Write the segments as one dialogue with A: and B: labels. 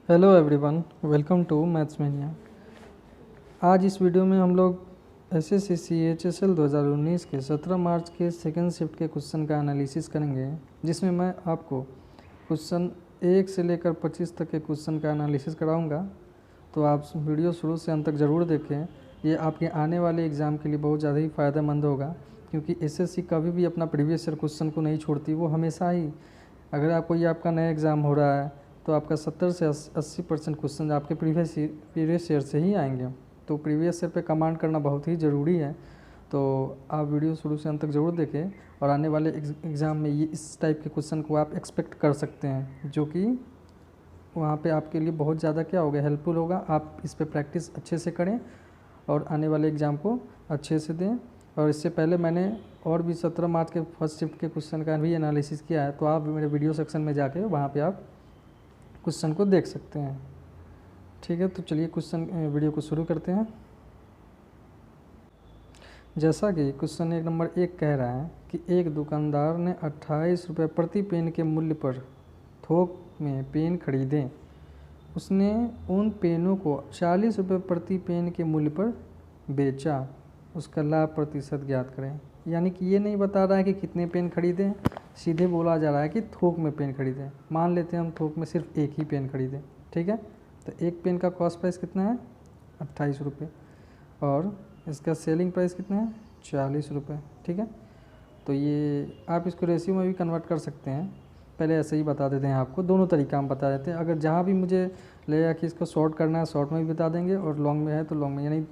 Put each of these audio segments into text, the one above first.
A: Hello everyone, welcome to maths mania. आज इस video में हम लोग एसएससी CHSL 2019 के 17 मार्च के सेकेंड शिफ्ट के क्वेश्चन का एनालिसिस करेंगे, जिसमें मैं आपको क्वेश्चन 1 से लेकर 25 तक के क्वेश्चन का एनालिसिस कराऊंगा। तो आप वीडियो शुरू से अंत तक ज़रूर देखें। ये आपके आने वाले एग्ज़ाम के लिए बहुत ज़्यादा ही फ़ायदेमंद होगा, क्योंकि एसएससी कभी भी अपना प्रीवियस ईयर क्वेश्चन को नहीं छोड़ती। वो हमेशा ही, अगर आपको ये आपका नया एग्ज़ाम हो रहा है तो आपका 70 से 80% क्वेश्चन आपके प्रीवियस ईयर से ही आएंगे। तो प्रीवियस ईयर पे कमांड करना बहुत ही ज़रूरी है। तो आप वीडियो शुरू से अंत तक ज़रूर देखें, और आने वाले एग्ज़ाम में ये इस टाइप के क्वेश्चन को आप एक्सपेक्ट कर सकते हैं, जो कि वहाँ पे आपके लिए बहुत ज़्यादा क्या होगा, हेल्पफुल होगा। आप इस पे प्रैक्टिस अच्छे से करें और आने वाले एग्ज़ाम को अच्छे से दें। और इससे पहले मैंने और भी 17 मार्च के फर्स्ट शिफ्ट के क्वेश्चन का भी एनालिसिस किया है, तो आप मेरे वीडियो सेक्शन में जाके वहाँ पे आप क्वेश्चन को देख सकते हैं। ठीक है, तो चलिए वीडियो को शुरू करते हैं। जैसा कि क्वेश्चन नंबर 1 कह रहा है कि एक दुकानदार ने 28 रुपये प्रति पेन के मूल्य पर थोक में पेन खरीदे। उसने उन पेनों को 40 रुपये प्रति पेन के मूल्य पर बेचा। उसका लाभ प्रतिशत ज्ञात करें। यानी कि ये नहीं बता रहा है कि कितने पेन खरीदें, सीधे बोला जा रहा है कि थोक में पेन खरीदें। मान लेते हैं हम थोक में सिर्फ एक ही पेन खरीदें, ठीक है। तो एक पेन का कॉस्ट प्राइस कितना है, 28 रुपये, और इसका सेलिंग प्राइस कितना है, 40 रुपये, ठीक है। तो ये आप इसको रेशियो में भी कन्वर्ट कर सकते हैं। पहले ऐसे ही बता देते हैं आपको, दोनों तरीका हम बता देते हैं। अगर जहाँ भी मुझे लगेगा कि इसको शॉर्ट करना है, शॉर्ट में भी बता देंगे, और लॉन्ग में है तो लॉन्ग में, यानी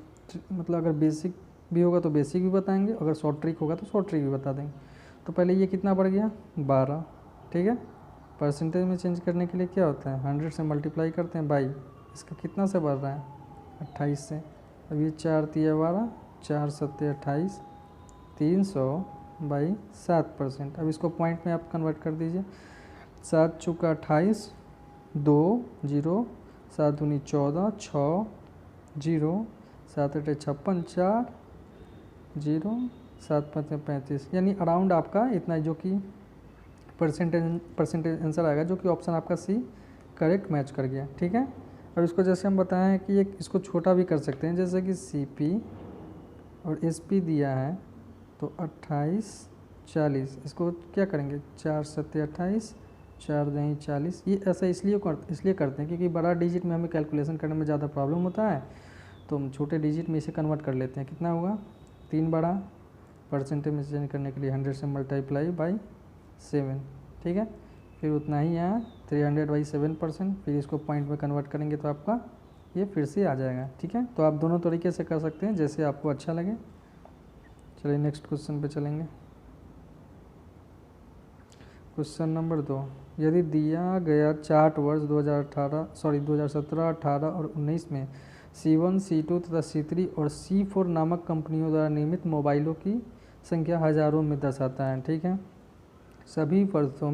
A: मतलब अगर बेसिक भी होगा तो बेसिक भी बताएंगे, अगर शॉर्ट ट्रिक होगा तो शॉर्ट ट्रिक भी बता देंगे। तो पहले ये कितना बढ़ गया, 12, ठीक है। परसेंटेज में चेंज करने के लिए क्या होता है, 100 से मल्टीप्लाई करते हैं बाई, इसका कितना से बढ़ रहा है, 28 से। अब ये 4 तिया 12, 4 सत्ते 28, 300 बाई 7%। अब इसको पॉइंट में आप कन्वर्ट कर दीजिए। 7 चौका 28, 2 0, 7 दूनी 14, 6 0, 7 8 56, 4 0, 7 5 35, यानी अराउंड आपका इतना, जो कि परसेंटेज आंसर आएगा, जो कि ऑप्शन आपका सी करेक्ट मैच कर गया, ठीक है। अब इसको जैसे हम बताएं हैं कि इसको छोटा भी कर सकते हैं, जैसे कि CP और SP दिया है तो 28 40, इसको क्या करेंगे, 4 सत्ते 28, 4 दही 40। ये ऐसा इसलिए करते हैं क्योंकि बड़ा डिजिट में हमें कैलकुलेशन करने में ज़्यादा प्रॉब्लम होता है, तो हम छोटे डिजिट में इसे कन्वर्ट कर लेते हैं। कितना होगा, 3 बड़ा, परसेंटेज में चेंज करने के लिए 100 से मल्टीप्लाई बाई 7, ठीक है। फिर उतना ही यहाँ 300 बाई 7%, फिर इसको पॉइंट में कन्वर्ट करेंगे तो आपका ये फिर से आ जाएगा, ठीक है। तो आप दोनों तरीके से कर सकते हैं, जैसे आपको अच्छा लगे। चलिए नेक्स्ट क्वेश्चन पे चलेंगे। क्वेश्चन नंबर 2, यदि दिया गया चार्ट वर्ष 2017, 18 और 19 में C1, C2 तथा C3 और C4 नामक कंपनियों द्वारा निर्मित मोबाइलों की संख्या हज़ारों में दर्शाता है, ठीक है। सभी वर्षों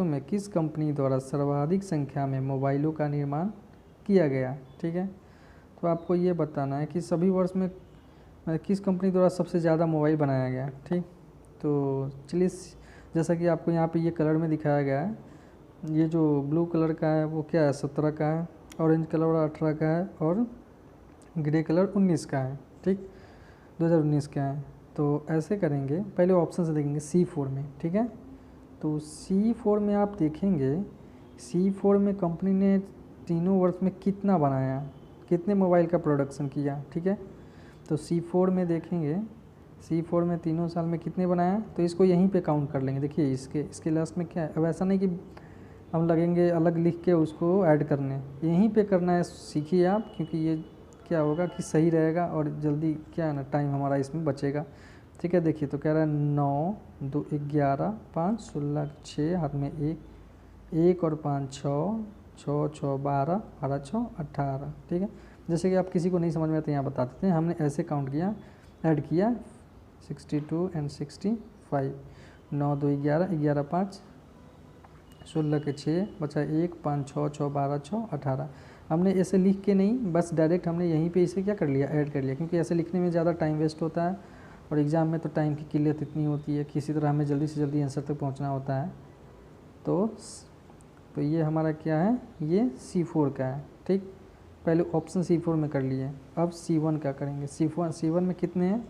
A: में किस कंपनी द्वारा सर्वाधिक संख्या में मोबाइलों का निर्माण किया गया, ठीक है। तो आपको ये बताना है कि सभी वर्ष में किस कंपनी द्वारा सबसे ज़्यादा मोबाइल बनाया गया, ठीक। तो चलिए, जैसा कि आपको यहाँ पे ये कलर में दिखाया गया है, ये जो ब्लू कलर का है वो क्या है, 17 का है, ऑरेंज कलर 18 का है, और ग्रे कलर 19 का है, ठीक, 2019 का है। तो ऐसे करेंगे, पहले ऑप्शन से देखेंगे C4 में, ठीक है। तो C4 में आप देखेंगे, C4 में कंपनी ने तीनों वर्ष में कितना बनाया, कितने मोबाइल का प्रोडक्शन किया, ठीक है। तो C4 में देखेंगे, C4 में तीनों साल में कितने बनाया, तो इसको यहीं पे काउंट कर लेंगे। देखिए इसके लास्ट में क्या है, अब ऐसा नहीं कि हम लगेंगे अलग लिख के उसको ऐड करने, यहीं पे करना है, सीखिए आप, क्योंकि ये क्या होगा कि सही रहेगा और जल्दी क्या है ना, टाइम हमारा इसमें बचेगा, ठीक है। देखिए तो कह रहा है 9 2 11 5 16 6, हाथ में 1 और 5 6 6 6 12 12 6 18, ठीक है। जैसे कि आप किसी को नहीं समझ में आते यहाँ बता देते हैं, हमने ऐसे काउंट किया, ऐड किया 62 एंड 65, 9 2 11 11 5 16 के 6 बचा 1 5 6 6 12 6 18। हमने ऐसे लिख के नहीं, बस डायरेक्ट हमने यहीं पे इसे क्या कर लिया, ऐड कर लिया, क्योंकि ऐसे लिखने में ज़्यादा टाइम वेस्ट होता है, और एग्ज़ाम में तो टाइम की किल्लत इतनी होती है, किसी तरह हमें जल्दी से जल्दी आंसर तक पहुंचना होता है। तो तो ये हमारा क्या है, ये C4 का है। ठीक, पहले ऑप्शन C4 में कर लिए, अब C1 का करेंगे। C1 में कितने हैं,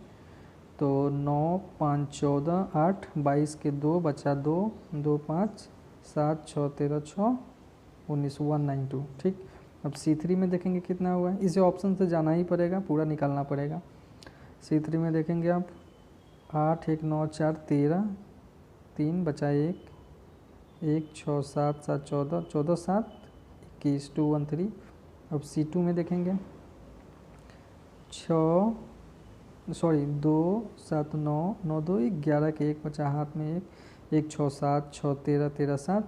A: तो 9 5 14 8 22 के 2 बचा 2 2 5 7 6 13 6 19 192। ठीक, अब C3 में देखेंगे कितना हुआ है, इसे ऑप्शन से जाना ही पड़ेगा, पूरा निकालना पड़ेगा। C3 में देखेंगे आप 8 1 9 4 13 3 बचा 1 1 6 7 7 14 14 7 21 2 1 3। अब C2 में देखेंगे 2 7 9 9 2 11 के 1 बचा हाथ में 1 1 6 7 6 13 13 7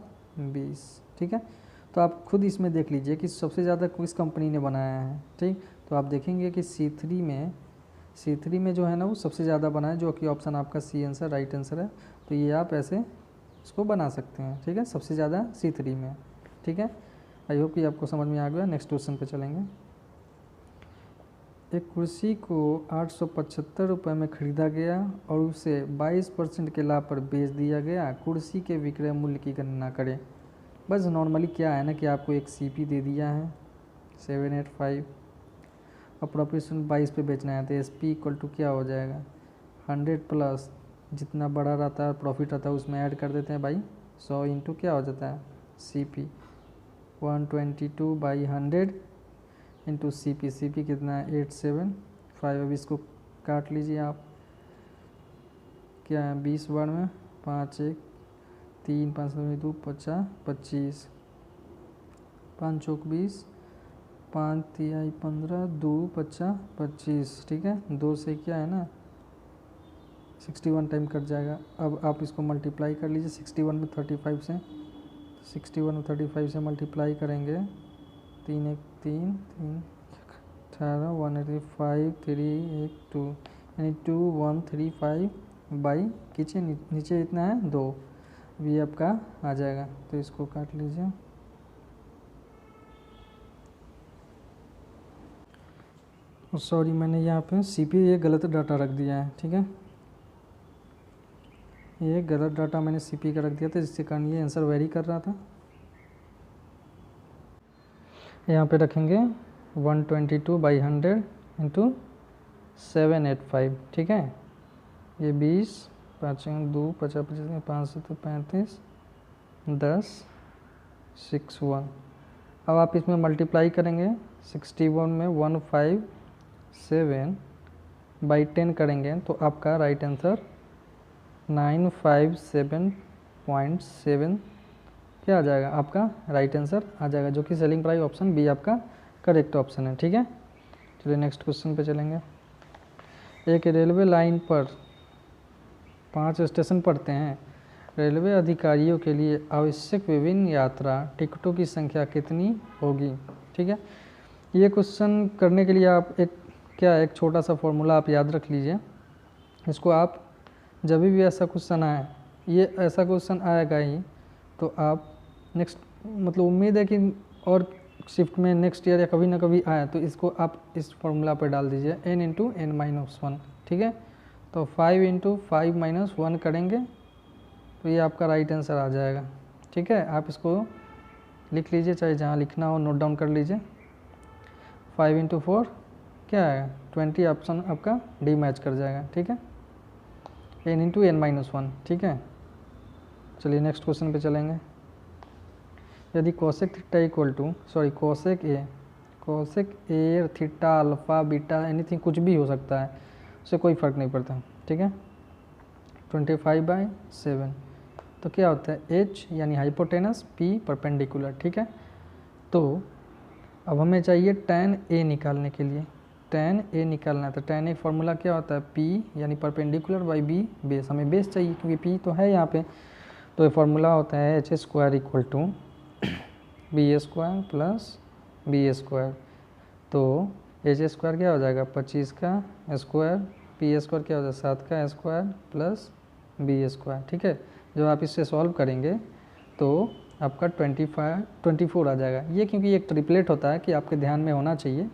A: 20। ठीक है, तो आप खुद इसमें देख लीजिए कि सबसे ज़्यादा किस कंपनी ने बनाया है। ठीक, तो आप देखेंगे कि C3 में जो है ना वो सबसे ज़्यादा बना है, जो कि ऑप्शन आपका C आंसर राइट आंसर है। तो ये आप ऐसे इसको बना सकते हैं। ठीक है, सबसे ज़्यादा C3 में। ठीक है, आई होप कि आपको समझ में आ गया। नेक्स्ट क्वेश्चन पे चलेंगे। एक कुर्सी को 875 रुपये में ख़रीदा गया और उसे 22% के लाभ पर बेच दिया गया। कुर्सी के विक्रय मूल्य की गणना करें। बस नॉर्मली क्या है ना कि आपको एक CP दे दिया है 785 और प्रॉफिट 22 पे बेचना है, तो SP इक्वल टू क्या हो जाएगा 100 प्लस जितना बड़ा रहता है प्रॉफिट रहता है उसमें ऐड कर देते हैं बाई 100 इंटू क्या हो जाता है CP 122 बाई 100 इंटू CP कितना है 875। अब इसको काट लीजिए आप, क्या है 20 बार में 5 1 3 5 2 50 25 5 चौक 20 5 तिहाई 15 2 50 25। ठीक है, 2 से क्या है ना 61 टाइम कट जाएगा। अब आप इसको मल्टीप्लाई कर लीजिए 61 में 35 से, 61 में 35 से मल्टीप्लाई करेंगे 3 1 3 3 18 185 3 1 2 यानी 2135 बाई किचन नीचे इतना है 2। ये आपका आ जाएगा, तो इसको काट लीजिए। सॉरी मैंने यहाँ पे CP ये गलत डाटा रख दिया है। ठीक है, ये गलत डाटा मैंने CP का रख दिया था, जिसके कारण ये आंसर वेरी कर रहा था। यहाँ पे रखेंगे 122 बाई 100 इंटू 785। ठीक है, ये 20 5 2 50 25 5 से तो 35 10 61। अब आप इसमें मल्टीप्लाई करेंगे 61 में 157 बाई 10 करेंगे तो आपका राइट आंसर 957.7 क्या आ जाएगा, आपका राइट आंसर आ जाएगा, जो कि सेलिंग प्राइस ऑप्शन बी आपका करेक्ट ऑप्शन है। ठीक है, चलिए नेक्स्ट क्वेश्चन पे चलेंगे। एक रेलवे लाइन पर 5 स्टेशन पड़ते हैं। रेलवे अधिकारियों के लिए आवश्यक विभिन्न यात्रा टिकटों की संख्या कितनी होगी। ठीक है, ये क्वेश्चन करने के लिए आप एक छोटा सा फॉर्मूला आप याद रख लीजिए। इसको आप जब भी ऐसा क्वेश्चन आए, ये ऐसा क्वेश्चन आएगा ही, तो आप नेक्स्ट मतलब उम्मीद है कि और शिफ्ट में नेक्स्ट ईयर या कभी ना कभी आए, तो इसको आप इस फॉर्मूला पर डाल दीजिए n इंटू n माइनस 1। ठीक है, तो 5 इंटू 5 माइनस 1 करेंगे तो ये आपका राइट आंसर आ जाएगा। ठीक है, आप इसको लिख लीजिए, चाहे जहाँ लिखना हो नोट डाउन कर लीजिए। 5 इंटू 4 क्या है 20, ऑप्शन आपका डी मैच कर जाएगा। ठीक है, n इंटू n माइनस 1। ठीक है, चलिए नेक्स्ट क्वेश्चन पे चलेंगे। यदि cosec theta equal to cosec A theta alpha beta anything कुछ भी हो सकता है, उससे कोई फ़र्क नहीं पड़ता। ठीक है, 25/7 तो क्या होता है h यानी हाइपोटेनस, p परपेंडिकुलर। ठीक है, तो अब हमें चाहिए tan a निकालने के लिए, tan a निकालना है। तो tan a फार्मूला क्या होता है p यानी परपेंडिकुलर बाई b बेस, हमें बेस चाहिए क्योंकि p तो है यहाँ पे। तो ये फार्मूला होता है h square equal to B square plus B square. तो एच स्क्वायर क्या हो जाएगा 25 का स्क्वायर, पी स्क्वायर क्या हो जाएगा 7 का स्क्वायर प्लस बी स्क्वायर। ठीक है, जब आप इससे सॉल्व करेंगे तो आपका 24 आ जाएगा। ये क्योंकि एक ट्रिपलेट होता है कि आपके ध्यान में होना चाहिए,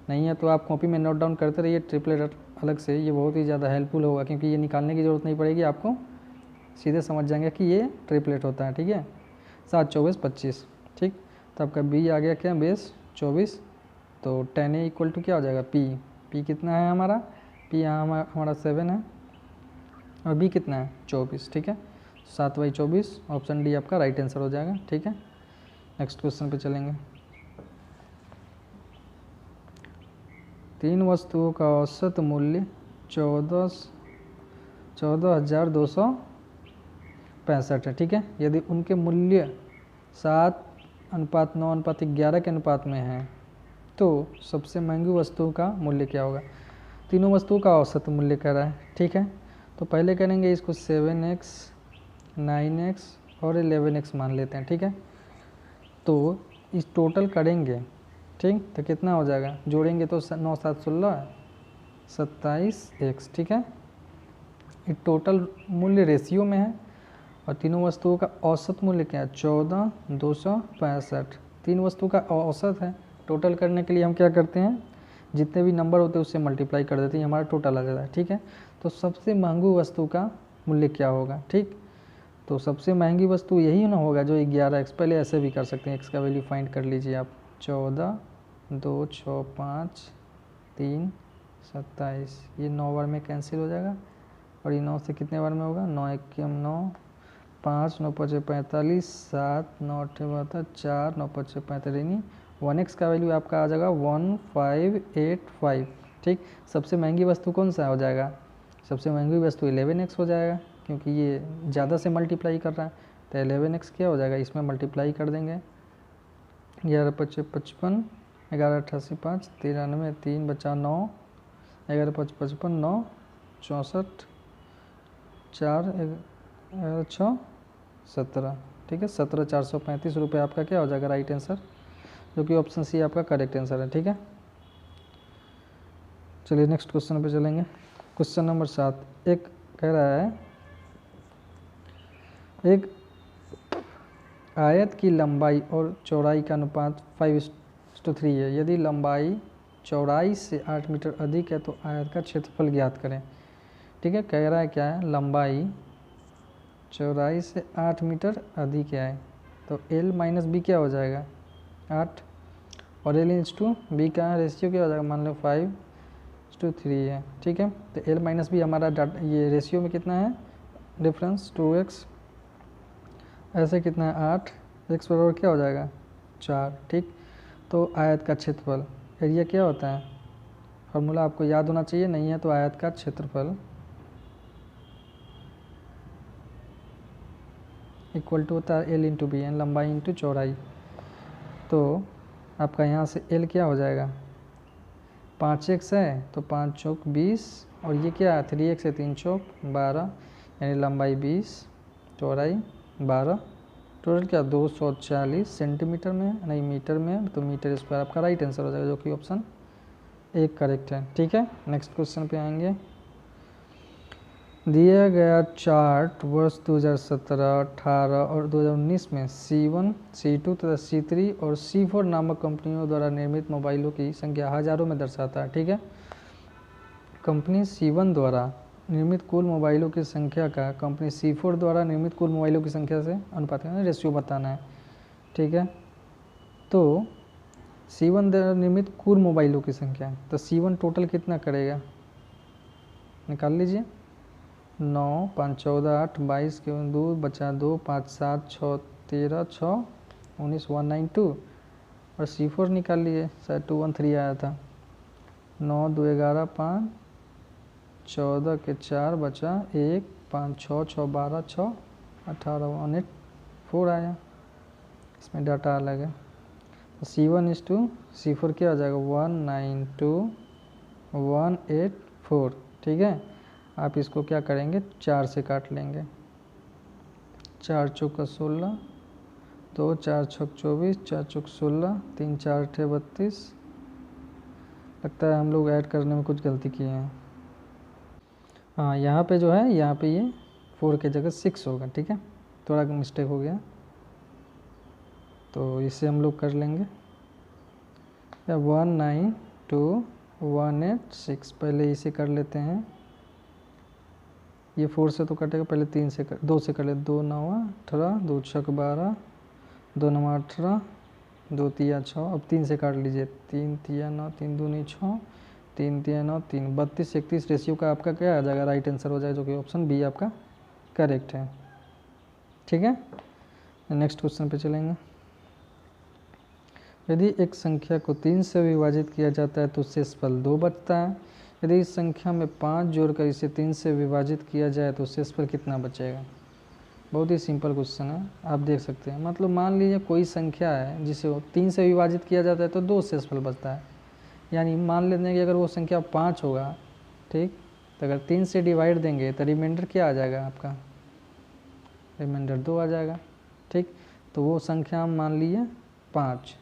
A: नहीं है तो आप कॉपी में नोट डाउन करते रहिए ट्रिपलेट अलग से, ये बहुत ही ज़्यादा हेल्पफुल होगा क्योंकि ये निकालने की ज़रूरत नहीं पड़ेगी, आपको सीधे समझ जाएंगे कि ये ट्रिपलेट होता है। ठीक है, 7 24 25, ठीक। तो आपका बी आ गया क्या, बेस 24। तो 10A इक्वल टू क्या हो जाएगा, पी कितना है हमारा, पी यहाँ हमारा 7 है और बी कितना है 24, ठीक है। 7/24 ऑप्शन डी आपका राइट आंसर हो जाएगा, ठीक है। नेक्स्ट क्वेश्चन पे चलेंगे। 3 वस्तुओं का औसत मूल्य 14,265 है, ठीक है। यदि उनके मूल्य 7:9:11 के अनुपात में है तो सबसे महंगी वस्तु का मूल्य क्या होगा। तीनों वस्तुओं का औसत मूल्य कह रहा है, ठीक है। तो पहले करेंगे इसको 7x 9x और 11x मान लेते हैं, ठीक है। तो इस टोटल करेंगे, ठीक, तो कितना हो जाएगा, जोड़ेंगे तो 9 7 16 27x, ठीक है। ये टोटल मूल्य रेशियो में है और तीनों वस्तुओं का औसत मूल्य क्या है 14,265। 3 वस्तु का औसत है। टोटल करने के लिए हम क्या करते हैं, जितने भी नंबर होते हैं उससे मल्टीप्लाई कर देते हैं, हमारा टोटल आ जाता है, ठीक है। तो सबसे महंगी वस्तु का मूल्य क्या होगा, ठीक। तो सबसे महंगी वस्तु यही ना होगा जो 11x, पहले ऐसे भी कर सकते हैं, x का वैल्यू फाइंड कर लीजिए आप, 14 2 6 5 3 27, ये 9 बार में कैंसिल हो जाएगा और ये 9 से कितने बार में होगा, 9 1 9 5 9 5 45 7 9 8 72 4 9 5 45, यानी 1x का वैल्यू आपका आ जाएगा 1585, ठीक। सबसे महंगी वस्तु कौन सा हो जाएगा, सबसे महंगी वस्तु 11x हो जाएगा, क्योंकि ये ज़्यादा से मल्टीप्लाई कर रहा है। तो 11x क्या हो जाएगा, इसमें मल्टीप्लाई कर देंगे, 11 5 55 11 88 5 93 3 बचा 9 11 5 55 9 64 4 11 6 17, ठीक है। 17,435 रुपये आपका क्या हो जाएगा राइट आंसर, जो कि ऑप्शन सी आपका करेक्ट आंसर है, ठीक है। चलिए नेक्स्ट क्वेश्चन पे चलेंगे। क्वेश्चन नंबर 7 एक कह रहा है, एक आयत की लंबाई और चौड़ाई का अनुपात 5:3 है। यदि लंबाई चौड़ाई से 8 मीटर अधिक है तो आयत का क्षेत्रफल ज्ञात करें, ठीक है। कह रहा है क्या है, लंबाई चौड़ाई से 8 मीटर अधिक है तो l माइनस बी क्या हो जाएगा 8, और l इंस टू बी का रेशियो क्या हो जाएगा, मान लो 5:3 है, ठीक है। तो l माइनस बी हमारा ये रेशियो में कितना है डिफरेंस 2x, ऐसे कितना है 8, x बराबर क्या हो जाएगा 4, ठीक। तो आयत का क्षेत्रफल, एरिया क्या होता है, फॉर्मूला आपको याद होना चाहिए, नहीं है तो आयत का क्षेत्रफल इक्वल टू होता है l इंटू बी, लंबाई इंटू चौड़ाई। तो आपका यहाँ से l क्या हो जाएगा 5x है तो 5 चौक 20, और ये क्या है 3x है 3 चौक 12, यानी लंबाई 20 चौड़ाई 12, टोटल क्या 240 सेंटीमीटर में, नहीं मीटर में, तो मीटर स्क्वायर आपका राइट आंसर हो जाएगा, जो कि ऑप्शन एक करेक्ट है, ठीक है। नेक्स्ट क्वेश्चन पे आएंगे। दिया गया चार्ट वर्ष 2017, 18 और 2019 में C1, C2 तथा C3 और C4 नामक कंपनियों द्वारा निर्मित मोबाइलों की संख्या हज़ारों में दर्शाता है, ठीक है। कंपनी C1 द्वारा निर्मित कुल मोबाइलों की संख्या का कंपनी C4 द्वारा निर्मित कुल मोबाइलों की संख्या से अनुपात करना, रेशियो बताना है, ठीक है। तो C1 द्वारा निर्मित कुल मोबाइलों की संख्या, तो C1 टोटल कितना करेगा, निकाल लीजिए, 9 5 14 8 22 के 2 बचा 2 5 7 6 13 6 19 192, और C4 निकाल लिए, शायद 213 आया था, 9 2 11 5 14 के 4 बचा 1 5 6 6 12 6 18 184 आया, इसमें डाटा अलग है। तो C1 इस टू C4 क्या हो जाएगा 192 184, ठीक है। आप इसको क्या करेंगे 4 से काट लेंगे, 4 चौका 16, 2 4 छक 24, 4 चौक 16, 3 4 8 32, लगता है हम लोग ऐड करने में कुछ गलती किए हैं। हाँ यहाँ पे जो है, यहाँ पे ये 4 के जगह 6 होगा, ठीक है, थोड़ा मिस्टेक हो गया, तो इसे हम लोग कर लेंगे 192,186, पहले इसे कर लेते हैं, ये 4 से तो कटेगा, पहले 2 से कर ले, 2 9 18 2 6 12 2 9 18, 2 3 6, अब 3 से काट लीजिए, 3 3 9, 3 2 6, 3 3 9 3, 32 31 रेशियो का आपका क्या आ जाएगा, राइट आंसर हो जाएगा, जो कि ऑप्शन बी आपका करेक्ट है। ठीक है, नेक्स्ट क्वेश्चन पे चलेंगे। यदि एक संख्या को 3 से विभाजित किया जाता है तो शेषफल 2 बचता है। यदि इस संख्या में 5 जोड़कर इसे 3 से विभाजित किया जाए तो शेषफल कितना बचेगा। बहुत ही सिंपल क्वेश्चन है, आप देख सकते हैं। मतलब मान लीजिए कोई संख्या है जिसे 3 से विभाजित किया जाता है तो 2 शेषफल बचता है। यानी मान लेते हैं कि अगर वो संख्या 5 होगा, ठीक, तो अगर 3 से डिवाइड देंगे तो रिमाइंडर क्या आ जाएगा आपका, रिमाइंडर 2 आ जाएगा। ठीक, तो वो संख्या हम मान लिए 5।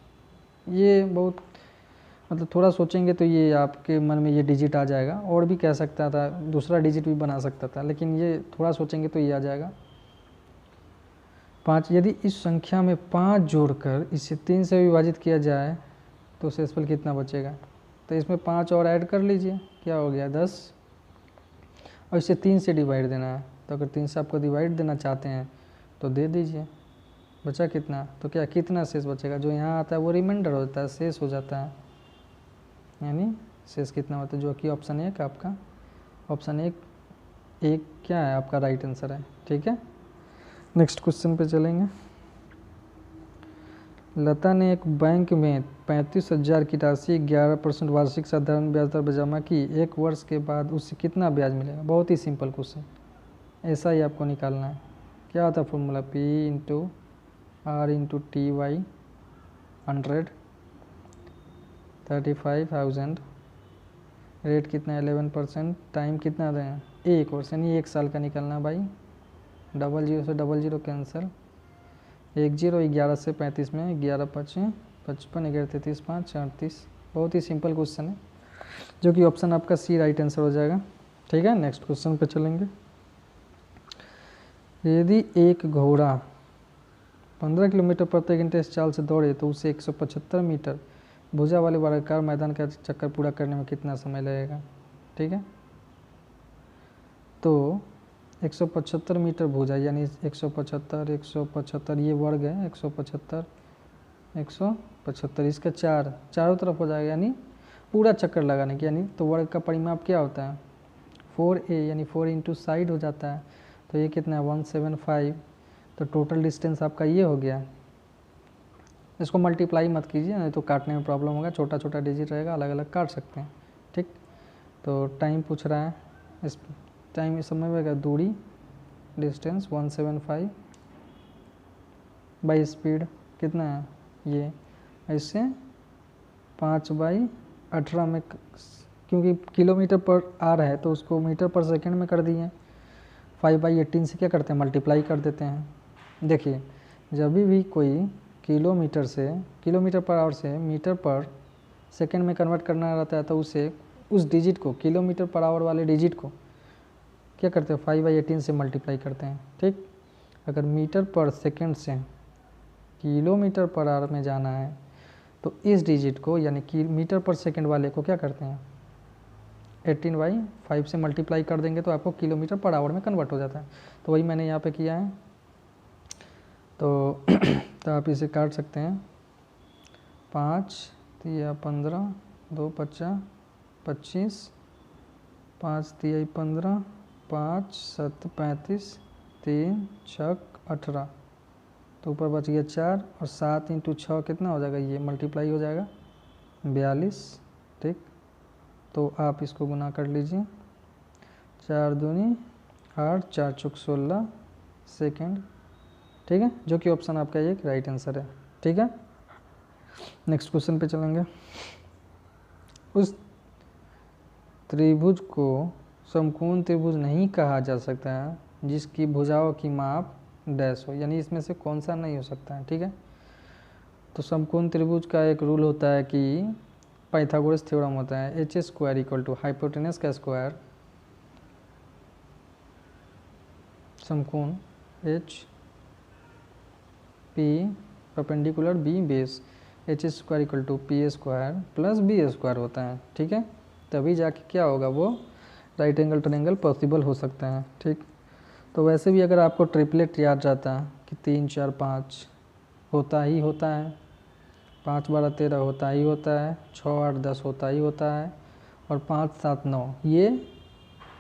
A: ये बहुत मतलब थोड़ा सोचेंगे तो ये आपके मन में ये डिजिट आ जाएगा, और भी कह सकता था, दूसरा डिजिट भी बना सकता था, लेकिन ये थोड़ा सोचेंगे तो ये आ जाएगा 5। यदि इस संख्या में 5 जोड़कर इसे 3 से विभाजित किया जाए तो शेषफल कितना बचेगा। तो इसमें 5 और ऐड कर लीजिए, क्या हो गया 10, और इसे 3 से डिवाइड देना है। तो अगर 3 से आपको डिवाइड देना चाहते हैं तो दे दीजिए, बचा कितना, तो क्या कितना शेष बचेगा, जो यहाँ आता है वो रिमाइंडर होता है, शेष हो जाता है। यानी शेष कितना होता है, जो कि ऑप्शन 1 आपका, ऑप्शन 1 क्या है आपका राइट आंसर है। ठीक है, नेक्स्ट क्वेश्चन पे चलेंगे। लता ने एक बैंक में 35,000 की राशि 11% वार्षिक साधारण ब्याज दर पर जमा की। 1 वर्ष के बाद उससे कितना ब्याज मिलेगा। बहुत ही सिंपल क्वेश्चन, ऐसा ही आपको निकालना है। क्या होता है formula, P into R into TY 100, 35,000, rate कितना है 11%, टाइम कितना दें 1 वर्ष, यानी 1 साल का निकलना भाई। 00 से 00 कैंसिल, 1 0, 11 से 35 में 11 5 55, 11 33 5 38। बहुत ही सिंपल क्वेश्चन है, जो कि ऑप्शन आपका सी राइट आंसर हो जाएगा। ठीक है, नेक्स्ट क्वेश्चन पे चलेंगे। यदि एक घोड़ा 15 किलोमीटर प्रति घंटे इस चाल से दौड़े तो उसे 175 मीटर भुजा वाले वर्गाकार मैदान का चक्कर पूरा करने में कितना समय लगेगा। ठीक है, तो 175 मीटर भुजा, यानी 175 175 ये वर्ग है, 175 175, इसका चारों तरफ हो जाएगा, यानी पूरा चक्कर लगाने की। यानी तो वर्ग का परिमाप क्या होता है 4a, यानी 4 इंटू साइड हो जाता है। तो ये कितना है 175, तो टोटल डिस्टेंस आपका ये हो गया। इसको मल्टीप्लाई मत कीजिए, नहीं तो काटने में प्रॉब्लम होगा, छोटा छोटा डिजिट रहेगा, अलग अलग काट सकते हैं। ठीक, तो टाइम पूछ रहा है, इस टाइम इस समय में दूरी डिस्टेंस 175 बाई स्पीड कितना है ये, इससे 5/18 में, क्योंकि किलोमीटर पर आर है तो उसको मीटर पर सेकंड में कर दिए। 5/18 से क्या करते हैं मल्टीप्लाई कर देते हैं। देखिए जब भी कोई किलोमीटर पर आवर से मीटर पर सेकंड में कन्वर्ट करना रहता है तो उसे उस डिजिट को, किलोमीटर पर आवर वाले डिजिट को क्या करते हैं 5/18 से मल्टीप्लाई करते हैं। ठीक, अगर मीटर पर सेकंड से किलोमीटर पर आवर में जाना है तो इस डिजिट को, यानी कि मीटर पर सेकंड वाले को क्या करते हैं 18/5 से मल्टीप्लाई कर देंगे तो आपको किलोमीटर पर आवर में कन्वर्ट हो जाता है। तो वही मैंने यहाँ पे किया है। तो आप इसे काट सकते हैं, 5 3 15, 2 5 25, 5 3 15, 5 7 35, 3 6 18, तो ऊपर बच गया 4, और 7 इंटू 6 कितना हो जाएगा, ये मल्टीप्लाई हो जाएगा 42। ठीक, तो आप इसको गुना कर लीजिए, 4 दूनी 8, 4 चौक 16 सेकेंड। ठीक है, जो कि ऑप्शन आपका एक राइट आंसर है। ठीक है, नेक्स्ट क्वेश्चन पे चलेंगे। उस त्रिभुज को समकोण त्रिभुज नहीं कहा जा सकता है जिसकी भुजाओं की माप डैश हो, यानी इसमें से कौन सा नहीं हो सकता है। ठीक है, तो समकोण त्रिभुज का एक रूल होता है कि पाइथागोरस थ्योरम होता है, h² इक्वल टू हाइपोटेनस का स्क्वायर समकोण h p perpendicular b base h² equal to p² plus b² होता है। ठीक है, तभी जाके क्या होगा वो राइट एंगल ट्रायंगल पॉसिबल हो सकता है। ठीक, तो वैसे भी अगर आपको ट्रिपलेट याद रहता कि 3 4 5 होता ही होता है, 5 12 13 होता ही होता है, 6 8 10 होता ही होता है, और 5 7 9 ये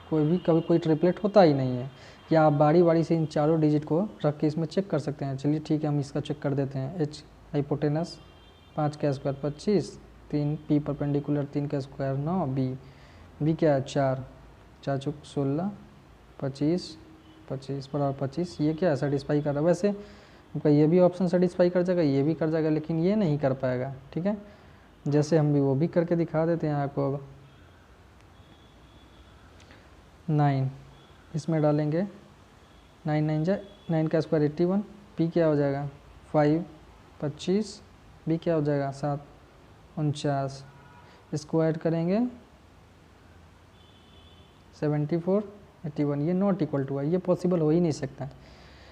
A: कोई भी कभी कोई ट्रिपलेट होता ही नहीं है। या आप बारी बारी से इन चारों डिजिट को रख के इसमें चेक कर सकते हैं। चलिए ठीक है, हम इसका चेक कर देते हैं। एच हाइपोटेनस 5 का स्क्वायर 25, 3 पी परपेंडिकुलर 3 का स्क्वायर 9, बी क्या है 4, 4 चौक 16, 25 25 बराबर 25। ये क्या है सेटिस्फाई कर रहा है। वैसे आपका ये भी ऑप्शन सेटिस्फाई कर जाएगा, ये भी कर जाएगा, लेकिन ये नहीं कर पाएगा। ठीक है, जैसे हम भी वो भी करके दिखा देते हैं आपको। अब 9 इसमें डालेंगे, 9 9 जा 9 का स्क्वायर 81, पी क्या हो जाएगा 5 25, बी क्या हो जाएगा 7 49, स्क्वायर करेंगे 74 81। ये नॉट इक्वल टू है, ये पॉसिबल हो ही नहीं सकता।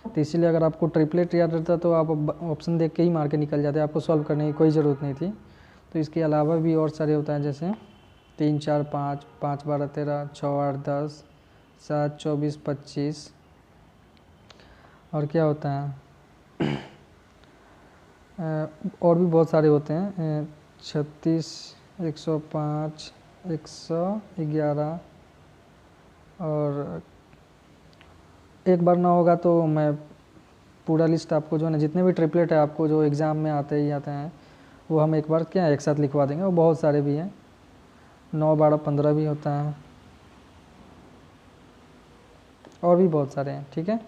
A: तो इसीलिए अगर आपको ट्रिपलेट याद रहता तो आप ऑप्शन देख के ही मार के निकल जाते, आपको सॉल्व करने की कोई ज़रूरत नहीं थी। तो इसके अलावा भी और सारे होता है, जैसे 3 4 5, 5 12 13, 6 8 10, 7 24 25, और क्या होता है और भी बहुत सारे होते हैं, 36 105 111, और एक बार ना होगा तो मैं पूरा लिस्ट आपको जो है ना, जितने भी ट्रिपलेट है आपको जो एग्ज़ाम में आते ही आते हैं, वो हम एक बार क्या एक साथ लिखवा देंगे। वो बहुत सारे भी हैं, 9 12 15 भी होता है, और भी बहुत सारे हैं। ठीक है,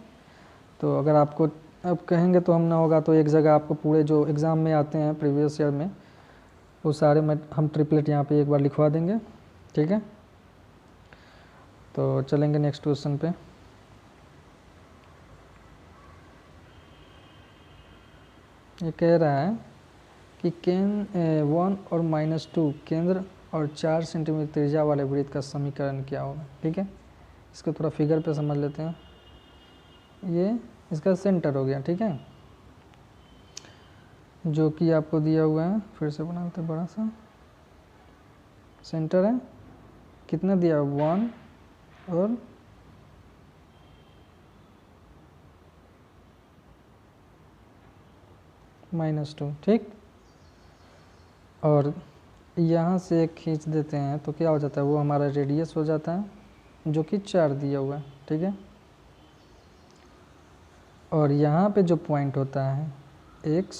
A: तो अगर आपको अब कहेंगे तो हम ना होगा तो एक जगह आपको पूरे जो एग्ज़ाम में आते हैं प्रीवियस ईयर में, वो सारे में हम ट्रिपलेट यहाँ पे एक बार लिखवा देंगे। ठीक है, तो चलेंगे नेक्स्ट क्वेश्चन पे। ये कह रहा है कि केन 1 और -2 केंद्र और 4 सेंटीमीटर त्रिज्या वाले वृत्त का समीकरण क्या होगा। ठीक है, इसको थोड़ा फिगर पे समझ लेते हैं। ये इसका सेंटर हो गया। ठीक है, जो कि आपको दिया हुआ है, फिर से बनाते हैं, बड़ा सा सेंटर है, कितना दिया 1 और -2। ठीक, और यहाँ से एक खींच देते हैं तो क्या हो जाता है, वो हमारा रेडियस हो जाता है, जो कि 4 दिया हुआ है। ठीक है, और यहाँ पे जो पॉइंट होता है x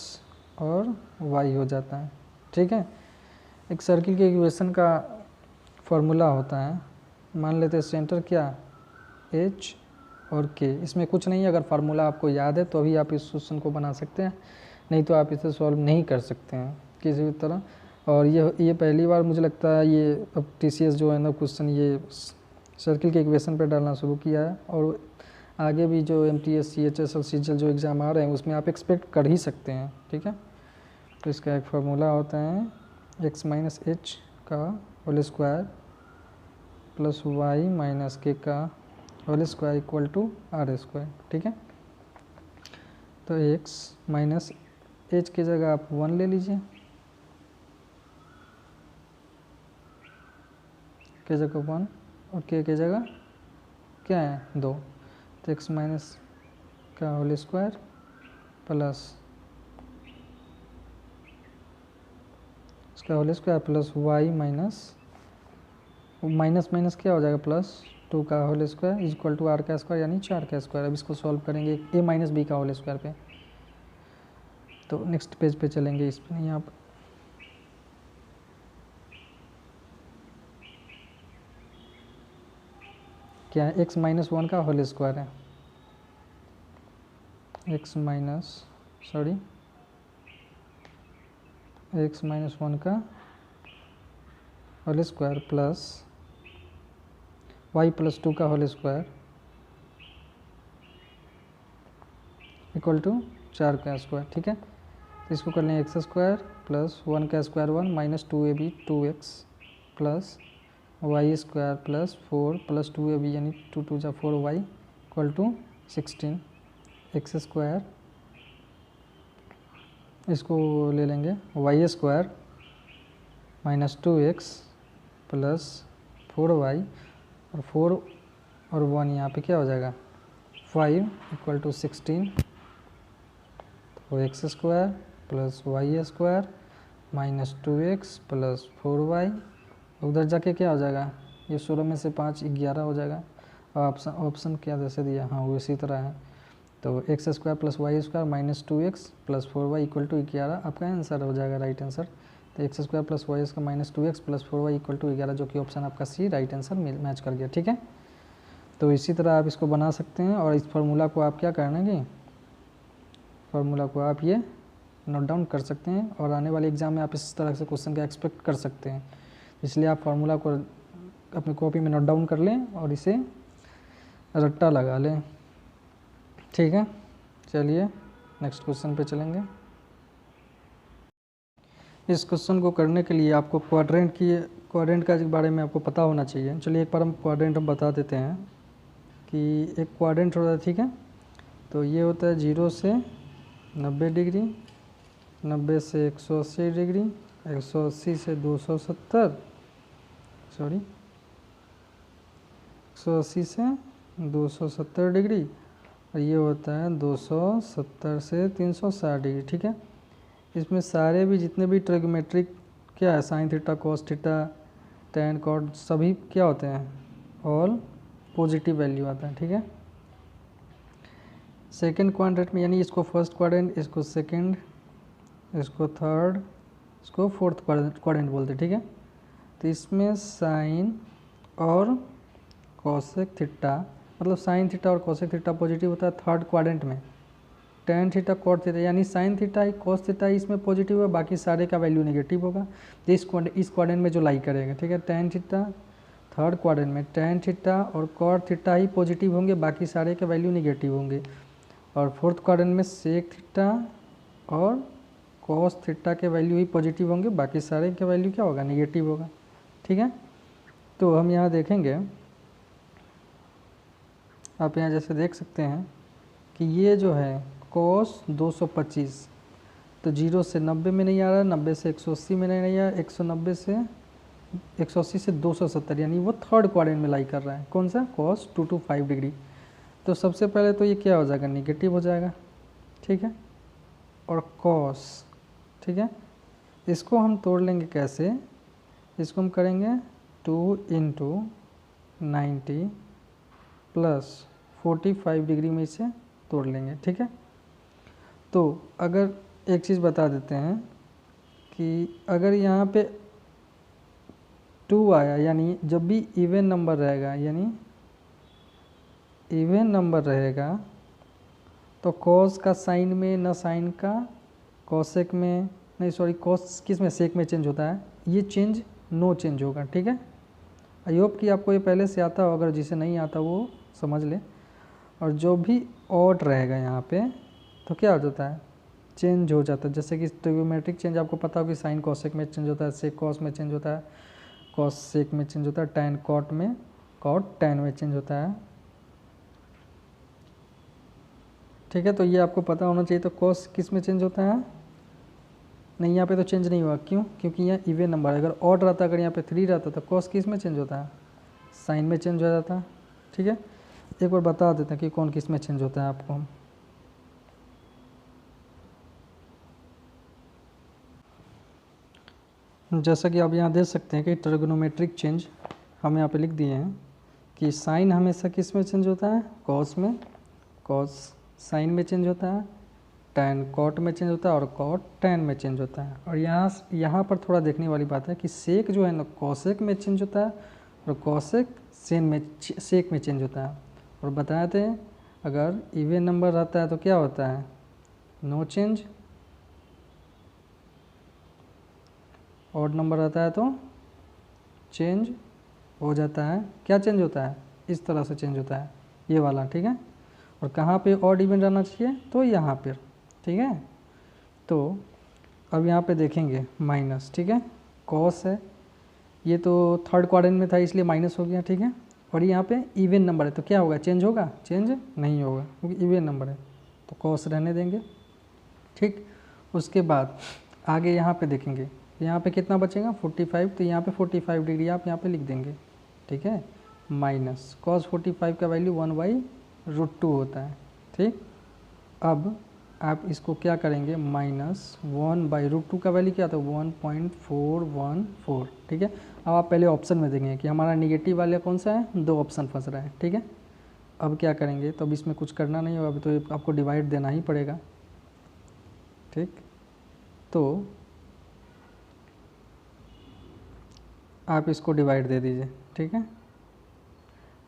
A: और y हो जाता है। ठीक है, एक सर्किल के इक्वेशन का फॉर्मूला होता है, मान लेते हैं सेंटर क्या h और k। इसमें कुछ नहीं है, अगर फार्मूला आपको याद है तो अभी आप इस क्वेश्चन को बना सकते हैं, नहीं तो आप इसे सॉल्व नहीं कर सकते हैं किसी भी तरह। और ये पहली बार मुझे लगता है ये अब TCS जो है ना क्वेश्चन ये सर्किल के इक्वेशन पर डालना शुरू किया है, और आगे भी जो MTS CHS और CGL जो एग्ज़ाम आ रहे हैं उसमें आप एक्सपेक्ट कर ही सकते हैं। ठीक है, तो इसका एक फार्मूला होता है x माइनस h का whole square plus y minus k का whole square equal to r square. ठीक है, तो x माइनस h की जगह आप 1 ले लीजिए, की जगह 1 और k की जगह क्या है 2, तो x माइनस का होल स्क्वायर प्लस इसका whole square plus y minus minus क्या हो जाएगा प्लस 2 का whole square is equal to r का स्क्वायर यानी 4 का स्क्वायर। अब इसको सॉल्व करेंगे a माइनस बी का होल स्क्वायर पे, तो नेक्स्ट पेज पे चलेंगे, इस पर नहीं आप क्या है x माइनस 1 का होल स्क्वायर है, x माइनस 1 का whole square plus y plus 2 का होल स्क्वायर इक्वल टू 4 का स्क्वायर। ठीक है, तो इसको कर लें एक्स स्क्वायर प्लस 1 का square 1 minus 2ab 2x plus Y square plus 4 plus 2ab यानी 2 2 जा 4y equal to 16 x square, इसको ले लेंगे Y square minus 2x plus 4y और 4 और 1 यहाँ पे क्या हो जाएगा 5 इक्वल टू 16 वो X square plus Y square minus 2x plus 4y। उधर जाके क्या हो जाएगा, ये 16 में से 5 11 हो जाएगा। ऑप्शन ऑप्शन क्या जैसे दिया, हाँ वो इसी तरह है। तो X square plus Y square minus 2x plus 4y equal to 11 आपका आंसर हो जाएगा, राइट आंसर। तो X square plus Y square minus 2x plus 4y equal to 11, जो कि ऑप्शन आपका सी राइट आंसर मैच कर गया, ठीक है। तो इसी तरह आप इसको बना सकते हैं, और इस फार्मूला को आप क्या करना है कि फार्मूला को आप ये नोट डाउन कर सकते हैं, और आने वाले एग्जाम में आप इस तरह से क्वेश्चन का एक्सपेक्ट कर सकते हैं। इसलिए आप फार्मूला को अपनी कॉपी में नोट डाउन कर लें और इसे रट्टा लगा लें, ठीक है। चलिए नेक्स्ट क्वेश्चन पे चलेंगे। इस क्वेश्चन को करने के लिए आपको क्वाड्रेंट का बारे में आपको पता होना चाहिए। चलिए एक बार हम क्वाड्रेंट हम बता देते हैं कि एक क्वाड्रेंट होता है, ठीक है। तो ये होता है 0 से 90 डिग्री, 90 से 180 डिग्री, 180 से 270, सॉरी 180 से 270 डिग्री, और ये होता है 270 से 360 डिग्री, ठीक है। इसमें सारे भी जितने भी ट्रिग्नोमेट्रिक क्या है, sine theta cos theta tan cot, सभी क्या होते हैं, ऑल पॉजिटिव वैल्यू आता है, ठीक है। सेकंड क्वाड्रेंट में, यानी इसको फर्स्ट क्वाड्रेंट, इसको सेकंड, इसको थर्ड, इसको फोर्थ क्वाड्रेंट बोलते हैं, ठीक है। तो इसमें साइन और कॉसेक थीटा, मतलब साइन थीटा और कॉसेक थीटा पॉजिटिव होता है थर्ड क्वाड्रेंट में। टैन थीटा कॉट थीटा, यानी साइन थीटा ही कॉस थीटा ही इसमें पॉजिटिव है, बाकी सारे का वैल्यू नेगेटिव होगा। तो इस क्वाड्रेंट में जो लाई करेगा, ठीक है। टैन थीटा थर्ड क्वाड्रेंट में टैन थीटा और कॉट थीटा ही पॉजिटिव होंगे, बाकी सारे के वैल्यू नेगेटिव होंगे। और फोर्थ क्वाड्रेंट में सेक थीटा और कॉस थीटा के वैल्यू ही पॉजिटिव होंगे, बाकी सारे के वैल्यू क्या होगा, नेगेटिव होगा, ठीक है। तो हम यहाँ देखेंगे, आप यहाँ जैसे देख सकते हैं कि ये जो है कॉस 225, तो 0 से 90 में नहीं आ रहा, 90 से 180 में नहीं आ रहा, 180 से 270, यानी वो थर्ड क्वाड्रेंट में लाई कर रहा है। कौन सा, कॉस 225 डिग्री। तो सबसे पहले तो ये क्या हो जाएगा, निगेटिव हो जाएगा, ठीक है। और कॉस, ठीक है, इसको हम तोड़ लेंगे कैसे, इसको हम करेंगे 2 × 90 प्लस 45 डिग्री में इसे तोड़ लेंगे, ठीक है। तो अगर एक चीज़ बता देते हैं कि अगर यहाँ पे 2 आया, यानी जब भी इवन नंबर रहेगा, यानी इवन नंबर रहेगा, तो कॉस का साइन में न साइन का, कॉसेक में नहीं, सॉरी कॉस किस में, सेक में चेंज होता है, ये चेंज नो चेंज होगा, ठीक है। आई होप कि आपको ये पहले से आता हो, अगर जिसे नहीं आता वो समझ ले। और जो भी ऑड रहेगा यहाँ पे, तो क्या हो जाता है, चेंज हो जाता है। जैसे कि ट्रिग्नोमेट्रिक चेंज आपको पता हो कि साइन कॉसेक में चेंज होता है, सेक कॉस में चेंज होता है, कॉस सेक में चेंज होता है, टैन कॉट में, कॉट टैन में चेंज होता है, ठीक है। तो ये आपको पता होना चाहिए। तो कॉस किस में चेंज होता है, नहीं यहाँ पे तो चेंज नहीं हुआ, क्यों, क्योंकि यहाँ इवन नंबर है। अगर ऑड रहता, अगर यहाँ पे 3 रहता, तो कॉस किस में चेंज होता है, साइन में चेंज हो जाता है, ठीक है। एक बार बता देते हैं कि कौन किस में चेंज होता है आपको हम। जैसा कि आप यहाँ देख सकते हैं कि ट्रिग्नोमेट्रिक चेंज हम यहाँ पे लिख दिए हैं कि साइन हमेशा किस में चेंज होता है, कॉस में, कॉस साइन में चेंज होता है, टैन कॉट में चेंज होता है, और कॉट टैन में चेंज होता है। और यहाँ पर थोड़ा देखने वाली बात है कि सेक जो है ना, कॉसेक में चेंज होता है, और कॉसेक सेक में चेंज होता है। और बताए थे अगर इवन नंबर रहता है तो क्या होता है, नो चेंज, ऑड नंबर रहता है तो चेंज हो जाता है। क्या चेंज होता है, इस तरह से चेंज होता है, ये वाला, ठीक है। और कहाँ पे ऑड इवन रहना चाहिए, तो यहाँ पर, ठीक है। तो अब यहाँ पे देखेंगे माइनस, ठीक है, कॉस है, ये तो थर्ड क्वाड्रेंट में था इसलिए माइनस हो गया, ठीक है। और यहाँ पे इवन नंबर है तो क्या होगा, चेंज होगा, चेंज नहीं होगा, क्योंकि इवन नंबर है, तो कॉस रहने देंगे, ठीक। उसके बाद आगे यहाँ पे देखेंगे, यहाँ पे कितना बचेगा 45, तो यहाँ पे 45 डिग्री आप यहाँ पे लिख देंगे, ठीक है। माइनस कॉस 45 का वैल्यू 1/√2 होता है, ठीक। अब आप इसको क्या करेंगे, -1/√2 का वैल्यू क्या था, 1.414, ठीक है। अब आप पहले ऑप्शन में देखेंगे कि हमारा निगेटिव वाला कौन सा है, 2 ऑप्शन फंस रहा है, ठीक है। अब क्या करेंगे, तो अब इसमें कुछ करना नहीं होगा, अभी तो आपको डिवाइड देना ही पड़ेगा, ठीक। तो आप इसको डिवाइड दे दीजिए, ठीक है।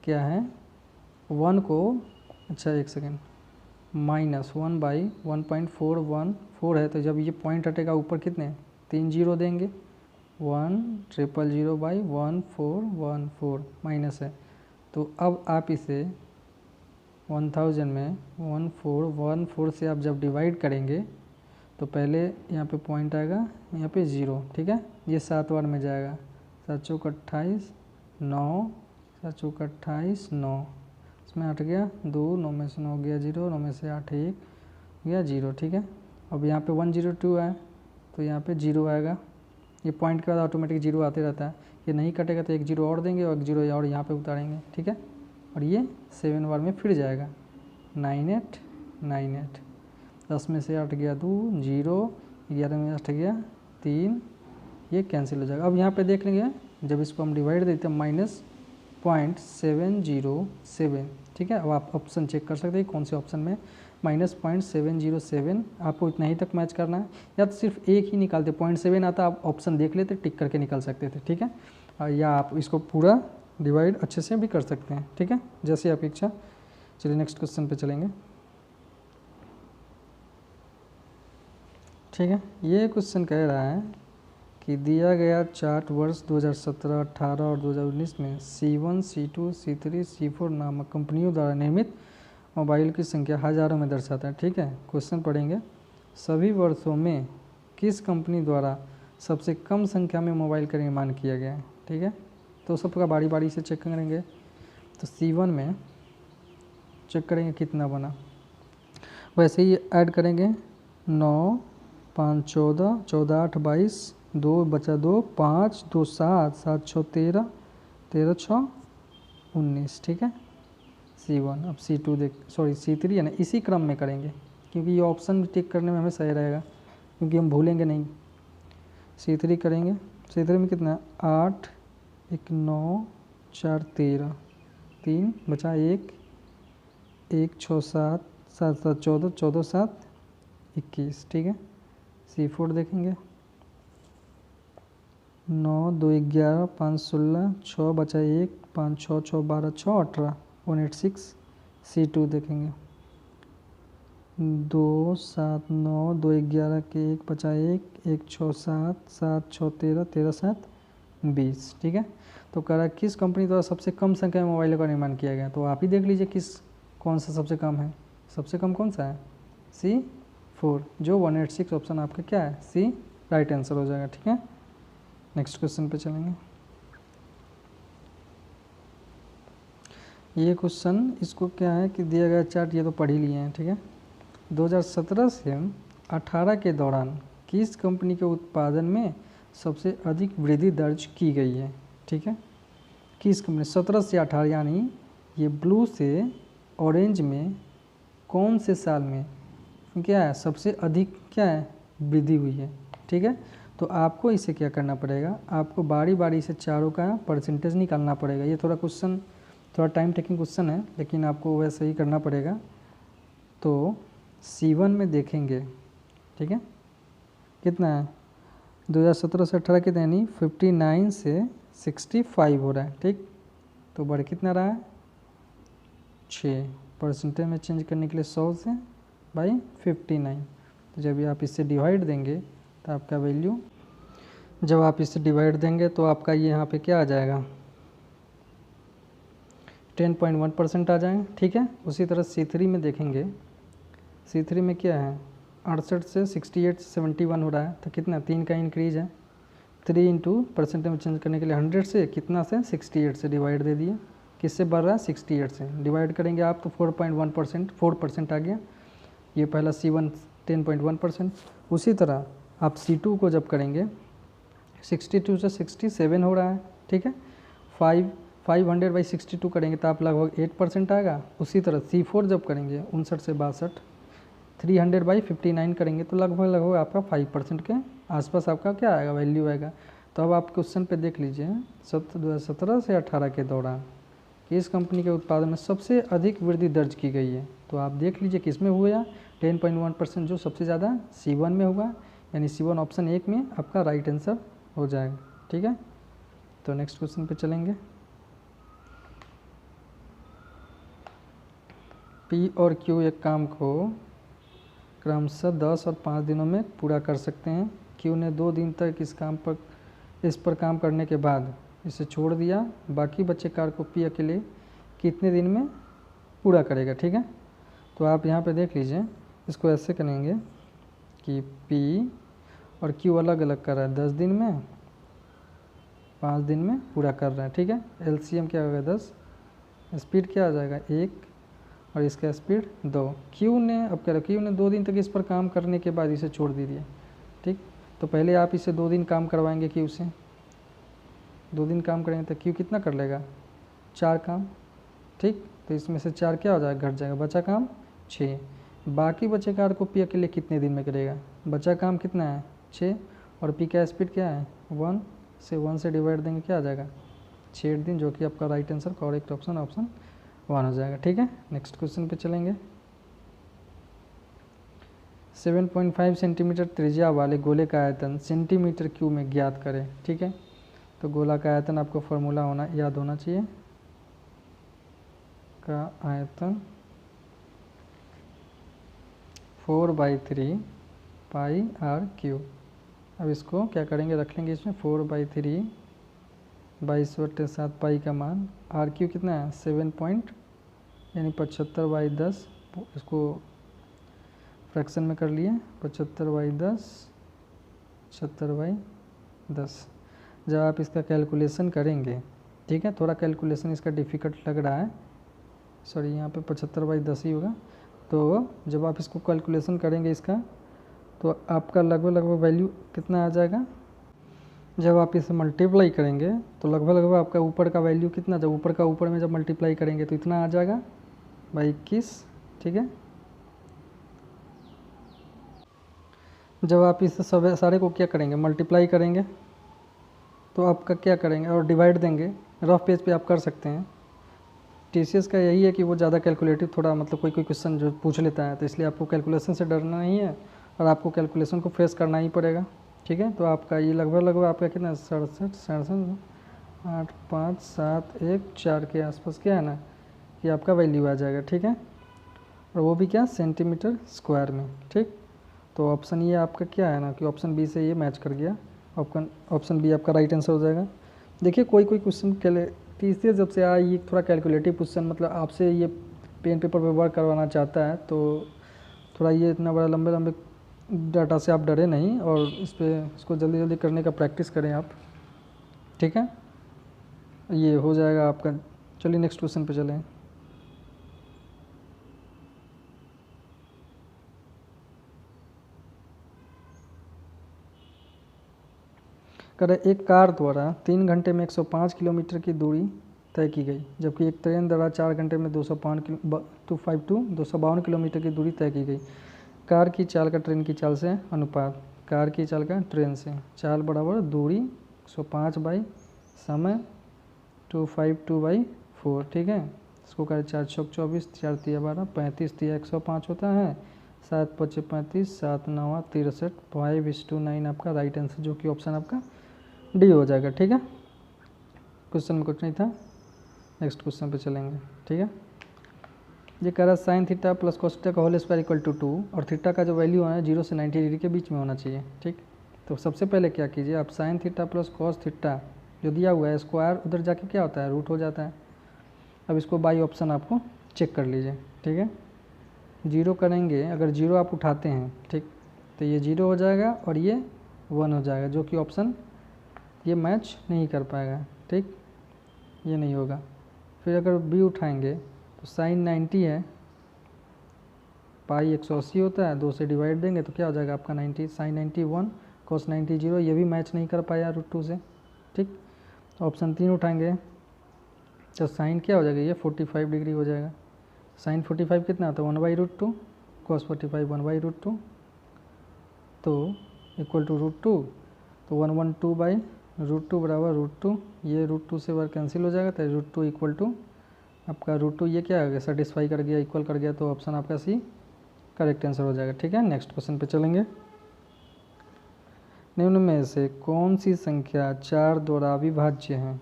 A: क्या है 1 को, अच्छा एक सेकेंड, -1/1.414 है, तो जब ये पॉइंट हटेगा ऊपर कितने 3 जीरो देंगे, 1,000/1414 माइनस है। तो अब आप इसे 1000 में 1414 से आप जब डिवाइड करेंगे तो पहले यहाँ पे पॉइंट आएगा, यहाँ पे 0, ठीक है। ये 7 बार में जाएगा, 7 चौक 28, 9, 7 चौक 28, 9, इसमें 8 गया 2, 9 में से 9 गया 0, 9 में से 8 1 गया 0, ठीक है। अब यहाँ पे 102 है तो यहाँ पे 0 आएगा, ये पॉइंट के बाद ऑटोमेटिक 0 आते रहता है। ये नहीं कटेगा तो एक 0 और देंगे और एक 0 और यहाँ पे उतारेंगे, ठीक है। और ये 7 बार में फिर जाएगा, 9898, 10 में से 8 गया 2, 0, 11 में 8 गया 3, ये कैंसिल हो जाएगा। अब यहाँ पे देख लेंगे, जब इसको हम डिवाइड देते हैं -0.707, ठीक है। अब आप ऑप्शन चेक कर सकते हैं कौन से ऑप्शन में -0.707, आपको इतना ही तक मैच करना है, या तो सिर्फ एक ही निकालते, 0.7 आता आप ऑप्शन देख लेते, टिक करके निकाल सकते थे, ठीक है। या आप इसको पूरा डिवाइड अच्छे से भी कर सकते हैं, ठीक है, जैसे आपकी इच्छा। चलिए नेक्स्ट क्वेश्चन पे चलेंगे, ठीक है। ये क्वेश्चन कह रहा है कि दिया गया चार्ट वर्ष 2017, 18 और 2019 में C1, C2, C3, C4 नामक कंपनियों द्वारा निर्मित मोबाइल की संख्या हज़ारों में दर्शाता है, ठीक है। क्वेश्चन पढ़ेंगे, सभी वर्षों में किस कंपनी द्वारा सबसे कम संख्या में मोबाइल का निर्माण किया गया है, ठीक है। तो सबका बारी बारी से चेक करेंगे। तो C1 में चेक करेंगे कितना बना, वैसे ही ऐड करेंगे, 9, 5, 14, 14, 8, 22, 2 बचा 2, 5, 2, 7, 7, 6, 13, 13, 6, 19, ठीक है। C1, अब C2 C3 है ना, इसी क्रम में करेंगे क्योंकि ये ऑप्शन टिक करने में हमें सही रहेगा, क्योंकि हम भूलेंगे नहीं। C3 करेंगे, C3 में कितना है, 8, 1, 9, 4, 13, 3 बचा 1, 1, 6, 7, 7, 7, 14, 14, 7, 21, ठीक है। C4 देखेंगे, 9, 2, 11, 5, 16, 6 बचा 1, 5, 6, 6, 12, 6, 18, 186। C2 देखेंगे, 2, 7, 9, 2, 11 के 1 बचा 1, 1, 6, 7, 7, 6, 13, 13, 7, 20, ठीक है। तो कह रहा है किस कंपनी द्वारा सबसे कम संख्या में मोबाइलों का निर्माण किया गया, तो आप ही देख लीजिए कौन सा सबसे कम है। सबसे कम कौन सा है, C4, जो 186 ऑप्शन आपका क्या है, C राइट आंसर हो जाएगा, ठीक है। नेक्स्ट क्वेश्चन पे चलेंगे। ये क्वेश्चन, इसको क्या है कि दिया गया चार्ट, ये तो पढ़ ही लिए हैं, ठीक है। 2017 से 18 के दौरान किस कंपनी के उत्पादन में सबसे अधिक वृद्धि दर्ज की गई है, ठीक है। किस कंपनी, 17 से 18 यानी ये ब्लू से ऑरेंज में कौन से साल में क्या है सबसे अधिक क्या है वृद्धि हुई है, ठीक है। तो आपको इसे क्या करना पड़ेगा, आपको बारी बारी से चारों का परसेंटेज निकालना पड़ेगा। ये थोड़ा क्वेश्चन थोड़ा टाइम टेकिंग क्वेश्चन है, लेकिन आपको वैसे ही करना पड़ेगा। तो C1 में देखेंगे, ठीक है, कितना है 2017 से 18 कितना, यानी 59 से 65 हो रहा है, ठीक। तो बढ़ कितना रहा है 6, परसेंटेज में चेंज करने के लिए 100 से बाई 59। तो जब आप इससे डिवाइड देंगे तो आपका वैल्यू, जब आप इससे डिवाइड देंगे तो आपका ये यहाँ पे क्या आ जाएगा 10.1% आ जाएंगे, ठीक है। उसी तरह C3 में देखेंगे, C3 में क्या है 68 से 68 से 71 हो रहा है, तो कितना 3 का इंक्रीज है। 3 इंटू परसेंटेज में चेंज करने के लिए 100 से कितना से 68 से डिवाइड दे दिए, किससे बढ़ रहा है 68 से डिवाइड करेंगे आप तो 4.1%, 4% आ गया। ये पहला C1 10.1%। उसी तरह आप C2 को जब करेंगे 62 से 67 हो रहा है, ठीक है। 500/62 करेंगे तो आप लगभग 8% आएगा। उसी तरह C4 जब करेंगे 59 से 62, 300/59 करेंगे तो लगभग आपका 5% के आसपास आपका क्या आएगा, वैल्यू आएगा। तो अब आप क्वेश्चन पे देख लीजिए 2017 से 18 के दौरान किस कंपनी के उत्पादन में सबसे अधिक वृद्धि दर्ज की गई है। तो आप देख लीजिए किस में हुआ, 10.1% जो सबसे ज़्यादा C1 में हुआ, यानी C1 ऑप्शन 1 में आपका राइट आंसर हो जाएगा। ठीक है, तो नेक्स्ट क्वेश्चन पे चलेंगे। P और Q एक काम को क्रमशः 10 और 5 दिनों में पूरा कर सकते हैं। Q ने 2 दिन तक इस पर काम करने के बाद इसे छोड़ दिया, बाकी बचे कार्य को P अकेले कितने दिन में पूरा करेगा। ठीक है, तो आप यहाँ पे देख लीजिए, इसको ऐसे करेंगे कि P और Q अलग अलग कर रहा है, 10 दिन में 5 दिन में पूरा कर रहा है। ठीक है, LCM क्या होगा 10, स्पीड क्या आ जाएगा 1 और इसका स्पीड 2। Q ने अब कह रहे Q ने 2 दिन तक इस पर काम करने के बाद इसे छोड़ दीजिए। ठीक, तो पहले आप इसे 2 दिन काम करवाएंगे Q से, 2 दिन काम करेंगे तो Q कितना कर लेगा 4 काम। ठीक, तो इसमें से 4 क्या हो जाएगा, घट जाएगा, बचा काम 6। बाकी बचे कार्य को P अकेले कितने दिन में करेगा, बचा काम कितना है 6 और P का स्पीड क्या है 1 से डिवाइड देंगे क्या आ जाएगा 6 दिन, जो कि आपका राइट आंसर करेक्ट ऑप्शन 1 हो जाएगा। ठीक है, नेक्स्ट क्वेश्चन पे चलेंगे। 7.5 सेंटीमीटर त्रिज्या वाले गोले का आयतन सेंटीमीटर क्यूब में ज्ञात करें। ठीक है, तो गोला का आयतन आपको फॉर्मूला याद होना चाहिए, का आयतन 4/3 पाई आर क्यूब। अब इसको क्या करेंगे, रख लेंगे इसमें 4/3 22/7 पाई का मान, आर क्यूब कितना है 7 यानी 75/10, इसको फ्रैक्शन में कर लिए 75/10 75/10। जब आप इसका कैलकुलेशन करेंगे, ठीक है, थोड़ा कैलकुलेशन इसका डिफ़िकल्ट लग रहा है, सॉरी यहाँ पे 75/10 ही होगा। तो जब आप इसको कैलकुलेशन करेंगे इसका, तो आपका लगभग वैल्यू कितना आ जाएगा, जब आप इसे मल्टीप्लाई करेंगे तो लगभग आपका ऊपर का वैल्यू कितना, जब ऊपर में जब मल्टीप्लाई करेंगे तो इतना आ जाएगा 21। ठीक है, जब आप इस सारे को क्या करेंगे, मल्टीप्लाई करेंगे, तो आपका क्या करेंगे और डिवाइड देंगे, रफ पेज पे आप कर सकते हैं। TCS का यही है कि वो ज़्यादा कैलकुलेटिव थोड़ा मतलब कोई क्वेश्चन जो पूछ लेता है, तो इसलिए आपको कैलकुलेशन से डरना नहीं है और आपको कैलकुलेशन को फेस करना ही पड़ेगा। ठीक है, तो आपका ये लगभग आपका कितना 67 8 5 7 1 4 के आसपास क्या है ना कि आपका वैल्यू आ जाएगा। ठीक है, और वो भी क्या सेंटीमीटर स्क्वायर में। ठीक, तो ऑप्शन ये आपका क्या है ना कि ऑप्शन बी से ये मैच कर गया, ऑप्शन बी आपका राइट आंसर हो जाएगा। देखिए कोई क्वेश्चन के लिए TCS जब से आया ये थोड़ा कैलकुलेटिव क्वेश्चन मतलब आपसे ये पेन पेपर पे वर्क करवाना चाहता है, तो थोड़ा ये इतना बड़ा लंबे डाटा से आप डरे नहीं और इसको जल्दी करने का प्रैक्टिस करें आप। ठीक है, ये हो जाएगा आपका। चलिए नेक्स्ट क्वेश्चन पे चलें। करें एक कार द्वारा 3 घंटे में 105 किलोमीटर की दूरी तय की गई, जबकि एक ट्रेन द्वारा 4 घंटे में 252 किलोमीटर की दूरी तय की गई। कार की चाल का ट्रेन की चाल से अनुपात, कार की चाल का ट्रेन से, चाल बराबर दूरी 105 बाई समय 252/4। ठीक है, इसको करें 4 चौक 24 4 तिया 12 35 तिया 105 होता है, 7 5 35 7 9 63 5:9 आपका राइट आंसर, जो कि ऑप्शन आपका डी हो जाएगा। ठीक है, क्वेश्चन में कुछ नहीं था, नेक्स्ट क्वेश्चन पे चलेंगे। ठीक है, ये कह रहा है sine theta plus cos theta का होल स्क्वायर इक्वल टू 2 और थीटा का जो वैल्यू है 0 से 90 डिग्री के बीच में होना चाहिए। ठीक, तो सबसे पहले क्या कीजिए आप sine theta plus cos theta जो दिया हुआ है स्क्वायर उधर जाके क्या होता है रूट हो जाता है। अब इसको बाई ऑप्शन आपको चेक कर लीजिए। ठीक है, 0 करेंगे, अगर 0 आप उठाते हैं ठीक तो ये 0 हो जाएगा और ये 1 हो जाएगा, जो कि ऑप्शन ये मैच नहीं कर पाएगा। ठीक, ये नहीं होगा। फिर अगर बी उठाएंगे तो साइन 90 है, पाई 180 होता है, 2 से डिवाइड देंगे तो क्या हो जाएगा आपका 90, साइन 90 1 कॉस 90 0, ये भी मैच नहीं कर पाया √2 से। ठीक, ऑप्शन 3 उठाएंगे तो साइन क्या हो जाएगा ये 45 डिग्री हो जाएगा। साइन 45 कितना होता है 1/√2, cos 45 1/√2 तो इक्वल टू √2 तो 112 बाई √2 बराबर √2 ये √2 से बार कैंसिल हो जाएगा तो √2 इक्वल टू आपका √2 ये क्या आ गया सेटिस्फाई कर गया इक्वल कर गया तो ऑप्शन आपका सी करेक्ट आंसर हो जाएगा। ठीक है, नेक्स्ट क्वेश्चन पे चलेंगे। निम्न में से कौन सी संख्या 4 द्वारा अविभाज्य है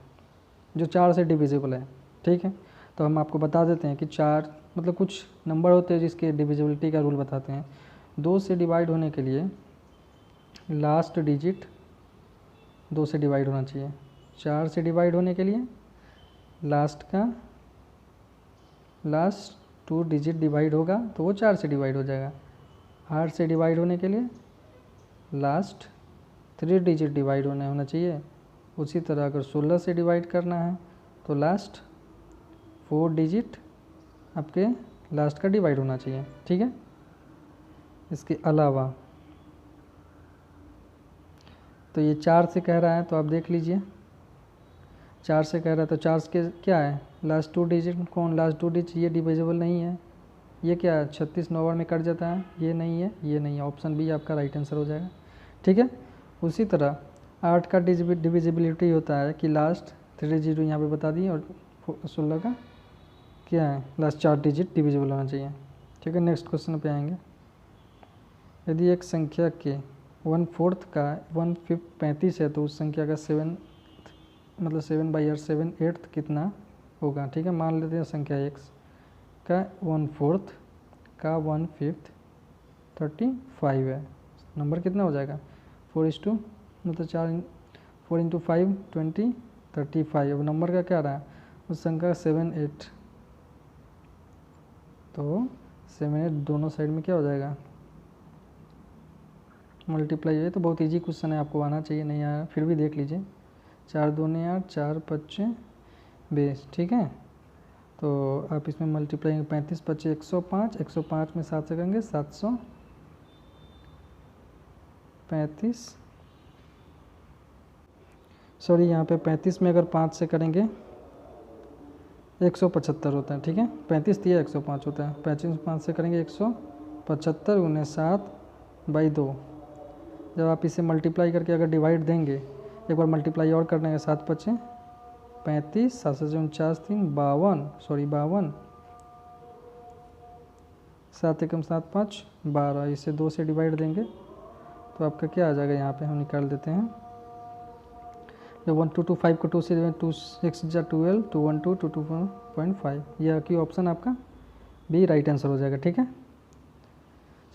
A: जो 4 से डिविजिबल है। ठीक है, तो हम आपको बता देते हैं कि 4 मतलब कुछ नंबर होते हैं जिसके डिविजिबिलिटी का रूल बताते हैं। 2 से डिवाइड होने के लिए लास्ट डिजिट 2 से डिवाइड होना चाहिए। 4 से डिवाइड होने के लिए लास्ट 2 डिजिट डिवाइड होगा तो वो 4 से डिवाइड हो जाएगा। 8 से डिवाइड होने के लिए लास्ट 3 डिजिट डिवाइड होना चाहिए। उसी तरह अगर 16 से डिवाइड करना है तो लास्ट 4 डिजिट आपके लास्ट का डिवाइड होना चाहिए। ठीक है, इसके अलावा तो ये 4 से कह रहा है तो आप देख लीजिए 4 से कह रहा है तो 4 के क्या है लास्ट 2 डिजिट कौन लास्ट 2 डिजिट ये डिविजिबल नहीं है। ये क्या है 36 9 में कट जाता है ये नहीं है ये नहीं है। ऑप्शन बी आपका राइट आंसर हो जाएगा। ठीक है, उसी तरह 8 का डिविजिबिलिटी होता है कि लास्ट 3 डिजिट यहाँ पे बता दिए और 16 का क्या है लास्ट 4 डिजिट डिविजिबल होना चाहिए। ठीक है, नेक्स्ट क्वेश्चन पे आएंगे। यदि एक संख्या के 1/4 का 1/5 35 है तो उस संख्या का 7 मतलब 7/8 कितना होगा। ठीक है, मान लेते हैं संख्या x का 1/4 का 1/5 35 है। नंबर कितना हो जाएगा 4 मतलब 4 × 5 20 35। अब नंबर का क्या रहा उस संख्या 7 8 तो 7 8 दोनों साइड में क्या हो जाएगा मल्टीप्लाई है। तो बहुत इजी क्वेश्चन है आपको आना चाहिए नहीं आया फिर भी देख लीजिए। 4 दूनी 8 4 5 20। ठीक है, तो आप इसमें मल्टीप्लाई 35 5 105 105 में 7 से करेंगे 735 सॉरी यहाँ पे 35 में अगर 5 से करेंगे 175 होता है। ठीक है, 35 दिया 105 होता है। 35 में 5 से करेंगे 175 × 7/2। जब आप इसे मल्टीप्लाई करके अगर डिवाइड देंगे एक बार मल्टीप्लाई और कर देंगे 7 5 35 7 से 49 3 52 7 एकम 7 5 12। इसे 2 से डिवाइड देंगे तो आपका क्या आ जाएगा यहाँ पे हम निकाल देते हैं। जब 1 2 2 5 को 2 से 2 6 12 2 1 2 2 2.5 यह की ऑप्शन आपका भी राइट आंसर हो जाएगा। ठीक है,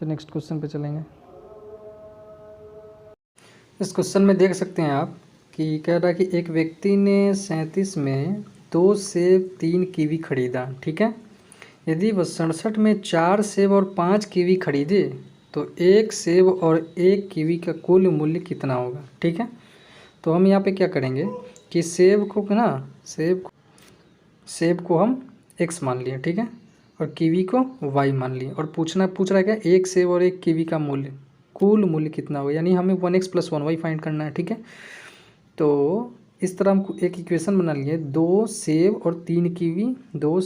A: तो नेक्स्ट क्वेश्चन पे चलेंगे। इस क्वेश्चन में देख सकते हैं आप कि कह रहा है कि एक व्यक्ति ने 37 में 2 सेब 3 कीवी खरीदा। ठीक है, यदि वह 67 में 4 सेब और 5 कीवी खरीदे तो 1 सेब और 1 कीवी का कुल मूल्य कितना होगा। ठीक है, तो हम यहाँ पे क्या करेंगे कि सेब को हम x मान लिए। ठीक है, और कीवी को y मान लिए और पूछ रहा है क्या 1 सेब और 1 कीवी का मूल्य कुल मूल्य कितना होगा यानी हमें 1x + 1y फाइंड करना है। ठीक है, तो इस तरह हम एक इक्वेशन बना लिए 2 सेब और 3 कीवी 2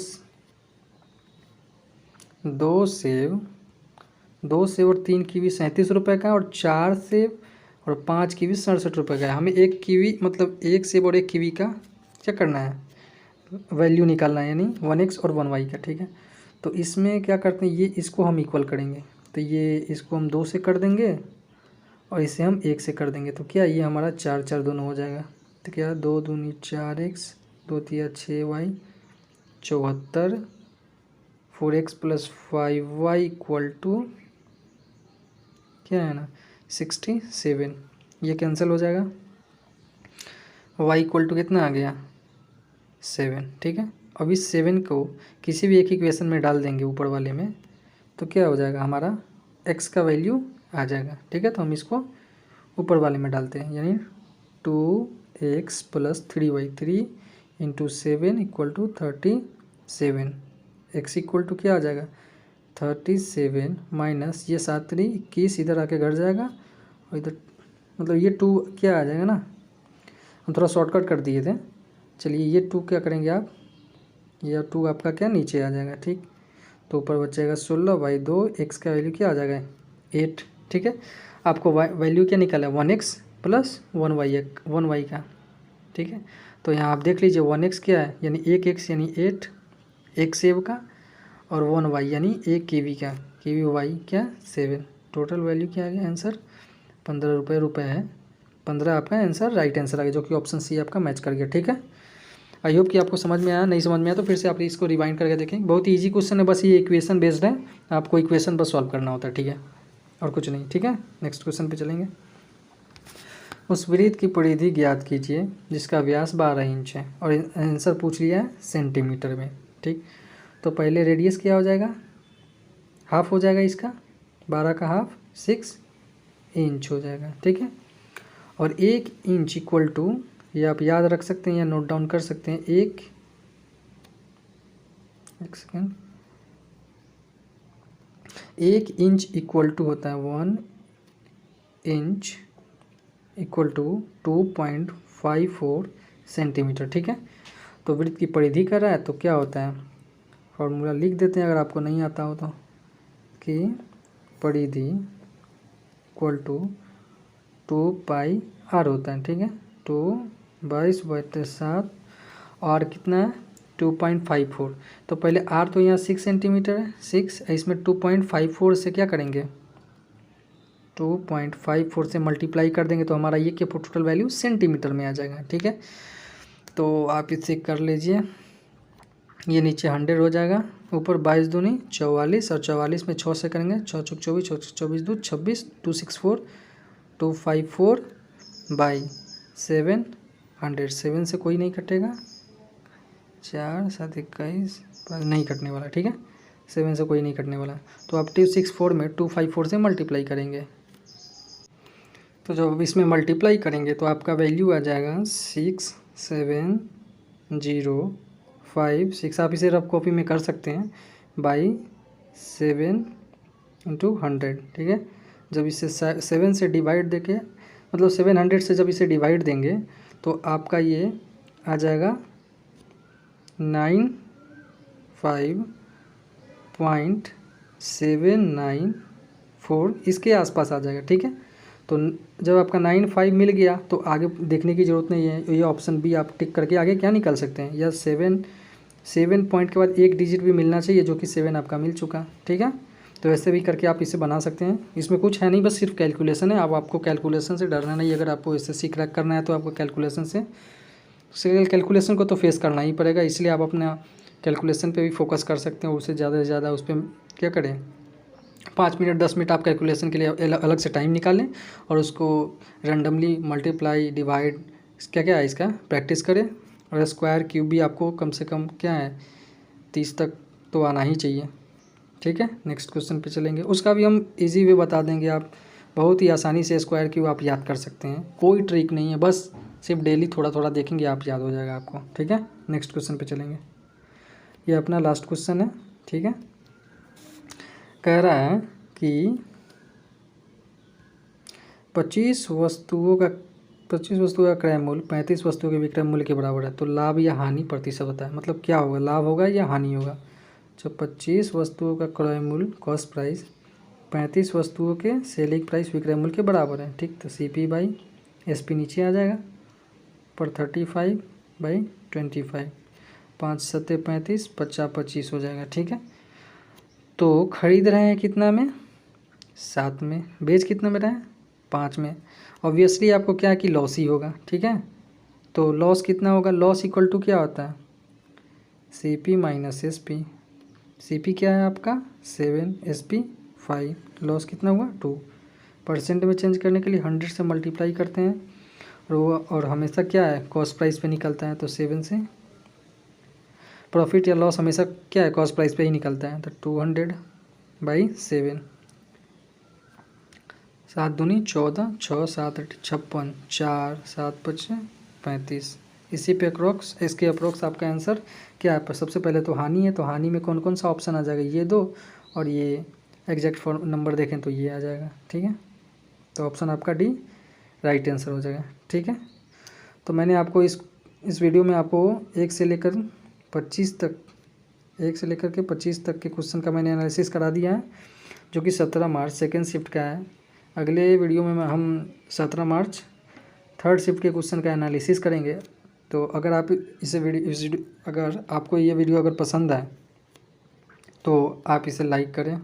A: सेब और 3 कीवी 37 रुपये का और 4 सेब और 5 कीवी 67 रुपये का है। हमें 1 कीवी मतलब 1 सेब और 1 कीवी का क्या करना है वैल्यू निकालना है यानी 1x और 1y का। ठीक है, तो इसमें क्या करते हैं ये इसको हम इक्वल करेंगे तो ये इसको हम 2 से कर देंगे और इसे हम 1 से कर देंगे तो क्या ये हमारा 4 4 दोनों हो जाएगा। तो क्या 2 दूनी 4x 2 तिया 6y 74 4x + 5y = क्या है ना 67। ये कैंसिल हो जाएगा y = कितना आ गया 7। ठीक है, अब इस 7 को किसी भी एक इक्वेशन में डाल देंगे ऊपर वाले में तो क्या हो जाएगा हमारा x का वैल्यू आ जाएगा। ठीक है, तो हम इसको ऊपर वाले में डालते हैं यानी 2x + 3y 3 × 7 = 37। x = क्या आ जाएगा 37 माइनस ये 7 3 21 इधर आके घट जाएगा और इधर मतलब ये 2 क्या आ जाएगा ना हम थोड़ा शॉर्टकट कर दिए थे। चलिए ये 2 क्या करेंगे आप यह 2 आपका क्या नीचे आ जाएगा। ठीक, तो ऊपर बचेगा 16/2, x का वैल्यू क्या आ जाएगा 8। ठीक है, आपको वैल्यू क्या निकाला 1x प्लस 1y का। ठीक है, तो यहाँ आप देख लीजिए 1x क्या है यानी 1x यानी 8 1 सेव का, और 1y यानी 1 कीवी का, कीवी वाई क्या 7। टोटल वैल्यू क्या आ गया आंसर 15 रुपये है। 15 आपका आंसर राइट आंसर आ गया, जो कि ऑप्शन सी आपका मैच कर गया। ठीक है, आई होप कि आपको समझ में आया। नहीं समझ में आया तो फिर से आप इसको रिवाइंड करके देखें। बहुत ही ईजी क्वेश्चन है, बस ये इक्वेशन बेस्ड है, आपको इक्वेशन बस सॉल्व करना होता है। ठीक है, और कुछ नहीं। ठीक है, नेक्स्ट क्वेश्चन पे चलेंगे। उस वृत्त की परिधि ज्ञात कीजिए जिसका व्यास 12 इंच है, और आंसर पूछ लिया है सेंटीमीटर में। ठीक, तो पहले रेडियस क्या हो जाएगा, हाफ हो जाएगा इसका, 12 का हाफ 6 इंच हो जाएगा। ठीक है, और 1 इंच इक्वल टू, ये आप याद रख सकते हैं या नोट डाउन कर सकते हैं, एक सेकेंड, 1 इंच इक्वल टू होता है 1 इंच इक्वल टू 2.54 सेंटीमीटर। ठीक है, तो वृत्त की परिधि कर रहा है तो क्या होता है, फॉर्मूला लिख देते हैं अगर आपको नहीं आता हो तो, कि परिधि इक्वल टू 2πr होता है। ठीक है, 2/22/7 और कितना है 2.54। तो पहले r तो यहाँ 6 सेंटीमीटर है, 6, इसमें 2.54 से क्या करेंगे 2.54 से मल्टीप्लाई कर देंगे तो हमारा ये क्या टोटल वैल्यू सेंटीमीटर में आ जाएगा। ठीक है, तो आप इसे कर लीजिए, ये नीचे 100 हो जाएगा, ऊपर 22 दूनी 44, और 44 में 6 से करेंगे, 6 चौक 24, 24 दूनी 26, 264 254/700, 7 से कोई नहीं कटेगा, 4 7 21 नहीं कटने वाला। ठीक है, 7 से कोई नहीं कटने वाला, तो आप 264 में 254 से मल्टीप्लाई करेंगे, तो जब इसमें मल्टीप्लाई करेंगे तो आपका वैल्यू आ जाएगा 67056। आप इसे रफ कॉपी में कर सकते हैं /7 × 100। ठीक है, जब इसे 7 से डिवाइड देके, मतलब 700 से जब इसे डिवाइड देंगे तो आपका ये आ जाएगा 95.794 इसके आसपास आ जाएगा। ठीक है, तो जब आपका 95 मिल गया तो आगे देखने की ज़रूरत नहीं है, ये ऑप्शन बी आप टिक करके आगे क्या निकाल सकते हैं, या 7 पॉइंट के बाद एक डिजिट भी मिलना चाहिए, जो कि 7 आपका मिल चुका। ठीक है, तो ऐसे भी करके आप इसे बना सकते हैं, इसमें कुछ है नहीं, बस सिर्फ कैलकुलेशन है। अब आपको कैलकुलेशन से डरना नहीं, अगर आपको इससे सीख करना है तो आपको कैलकुलेशन को तो फेस करना ही पड़ेगा, इसलिए आप अपना कैलकुलेशन पे भी फोकस कर सकते हैं। उससे ज़्यादा से ज़्यादा उस पर क्या करें, 5 मिनट 10 मिनट आप कैलकुलेशन के लिए अलग से टाइम निकालें, और उसको रैंडमली मल्टीप्लाई डिवाइड क्या क्या है इसका प्रैक्टिस करें, और स्क्वायर क्यूब भी आपको कम से कम क्या है 30 तक तो आना ही चाहिए। ठीक है, नेक्स्ट क्वेश्चन पे चलेंगे, उसका भी हम इजी वे बता देंगे, आप बहुत ही आसानी से स्क्वायर क्यूब आप याद कर सकते हैं, कोई ट्रिक नहीं है, बस सिर्फ डेली थोड़ा थोड़ा देखेंगे आप याद हो जाएगा आपको। ठीक है, नेक्स्ट क्वेश्चन पे चलेंगे, ये अपना लास्ट क्वेश्चन है। ठीक है, कह रहा है कि 25 वस्तुओं का क्रय मूल्य 35 वस्तुओं के विक्रय मूल्य के बराबर है, तो लाभ या हानि प्रतिशत होता है, मतलब क्या होगा, लाभ होगा या हानि होगा। जब 25 वस्तुओं का क्रय मूल्य कॉस्ट प्राइस 35 वस्तुओं के सेलिंग प्राइस विक्रय मूल्य के बराबर है। ठीक, तो CP/SP नीचे आ जाएगा, पर 35/25, 5 7 35, 50 25 हो जाएगा। ठीक है, तो खरीद रहे हैं कितना में 7 में, बेच कितना में रहे हैं 5 में, ऑब्वियसली आपको क्या है कि लॉस ही होगा। ठीक है, तो लॉस कितना होगा, लॉस इक्वल टू क्या होता है CP-SP। CP क्या है आपका 7, SP 5, लॉस कितना हुआ 2। परसेंट में चेंज करने के लिए 100 से मल्टीप्लाई करते हैं, और हमेशा क्या है कॉस्ट प्राइस पे निकलता है, तो 7 से प्रॉफिट या लॉस हमेशा क्या है कॉस्ट प्राइस पे ही निकलता है, तो 200/7, 7 दूनी 14, 6 7 8 56, 4 7 5 35, इसी पे अप्रोक्स, इसके अप्रोक्स आपका आंसर क्या है। सबसे पहले तो हानि है, तो हानि में कौन कौन सा ऑप्शन आ जाएगा, ये दो, और ये एग्जैक्ट नंबर देखें तो ये आ जाएगा। ठीक है, तो ऑप्शन आपका डी राइट आंसर हो जाएगा। ठीक है, तो मैंने आपको इस वीडियो में आपको 1 से लेकर 25 तक 1 से लेकर के 25 तक के क्वेश्चन का मैंने एनालिसिस करा दिया है, जो कि 17 मार्च सेकेंड शिफ्ट का है। अगले वीडियो में हम 17 मार्च थर्ड शिफ्ट के क्वेश्चन का एनालिसिस करेंगे। तो अगर आप अगर आपको ये वीडियो अगर पसंद आए तो आप इसे लाइक करें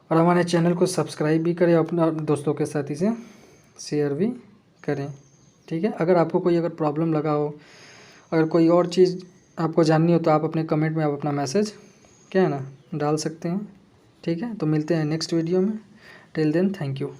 A: और हमारे चैनल को सब्सक्राइब भी करें, अपने दोस्तों के साथ इसे शेयर भी करें, ठीक है। अगर आपको कोई अगर प्रॉब्लम लगा हो, अगर कोई और चीज़ आपको जाननी हो तो आप अपने कमेंट में आप अपना मैसेज क्या है ना डाल सकते हैं, ठीक है। तो मिलते हैं नेक्स्ट वीडियो में। Till then thank you.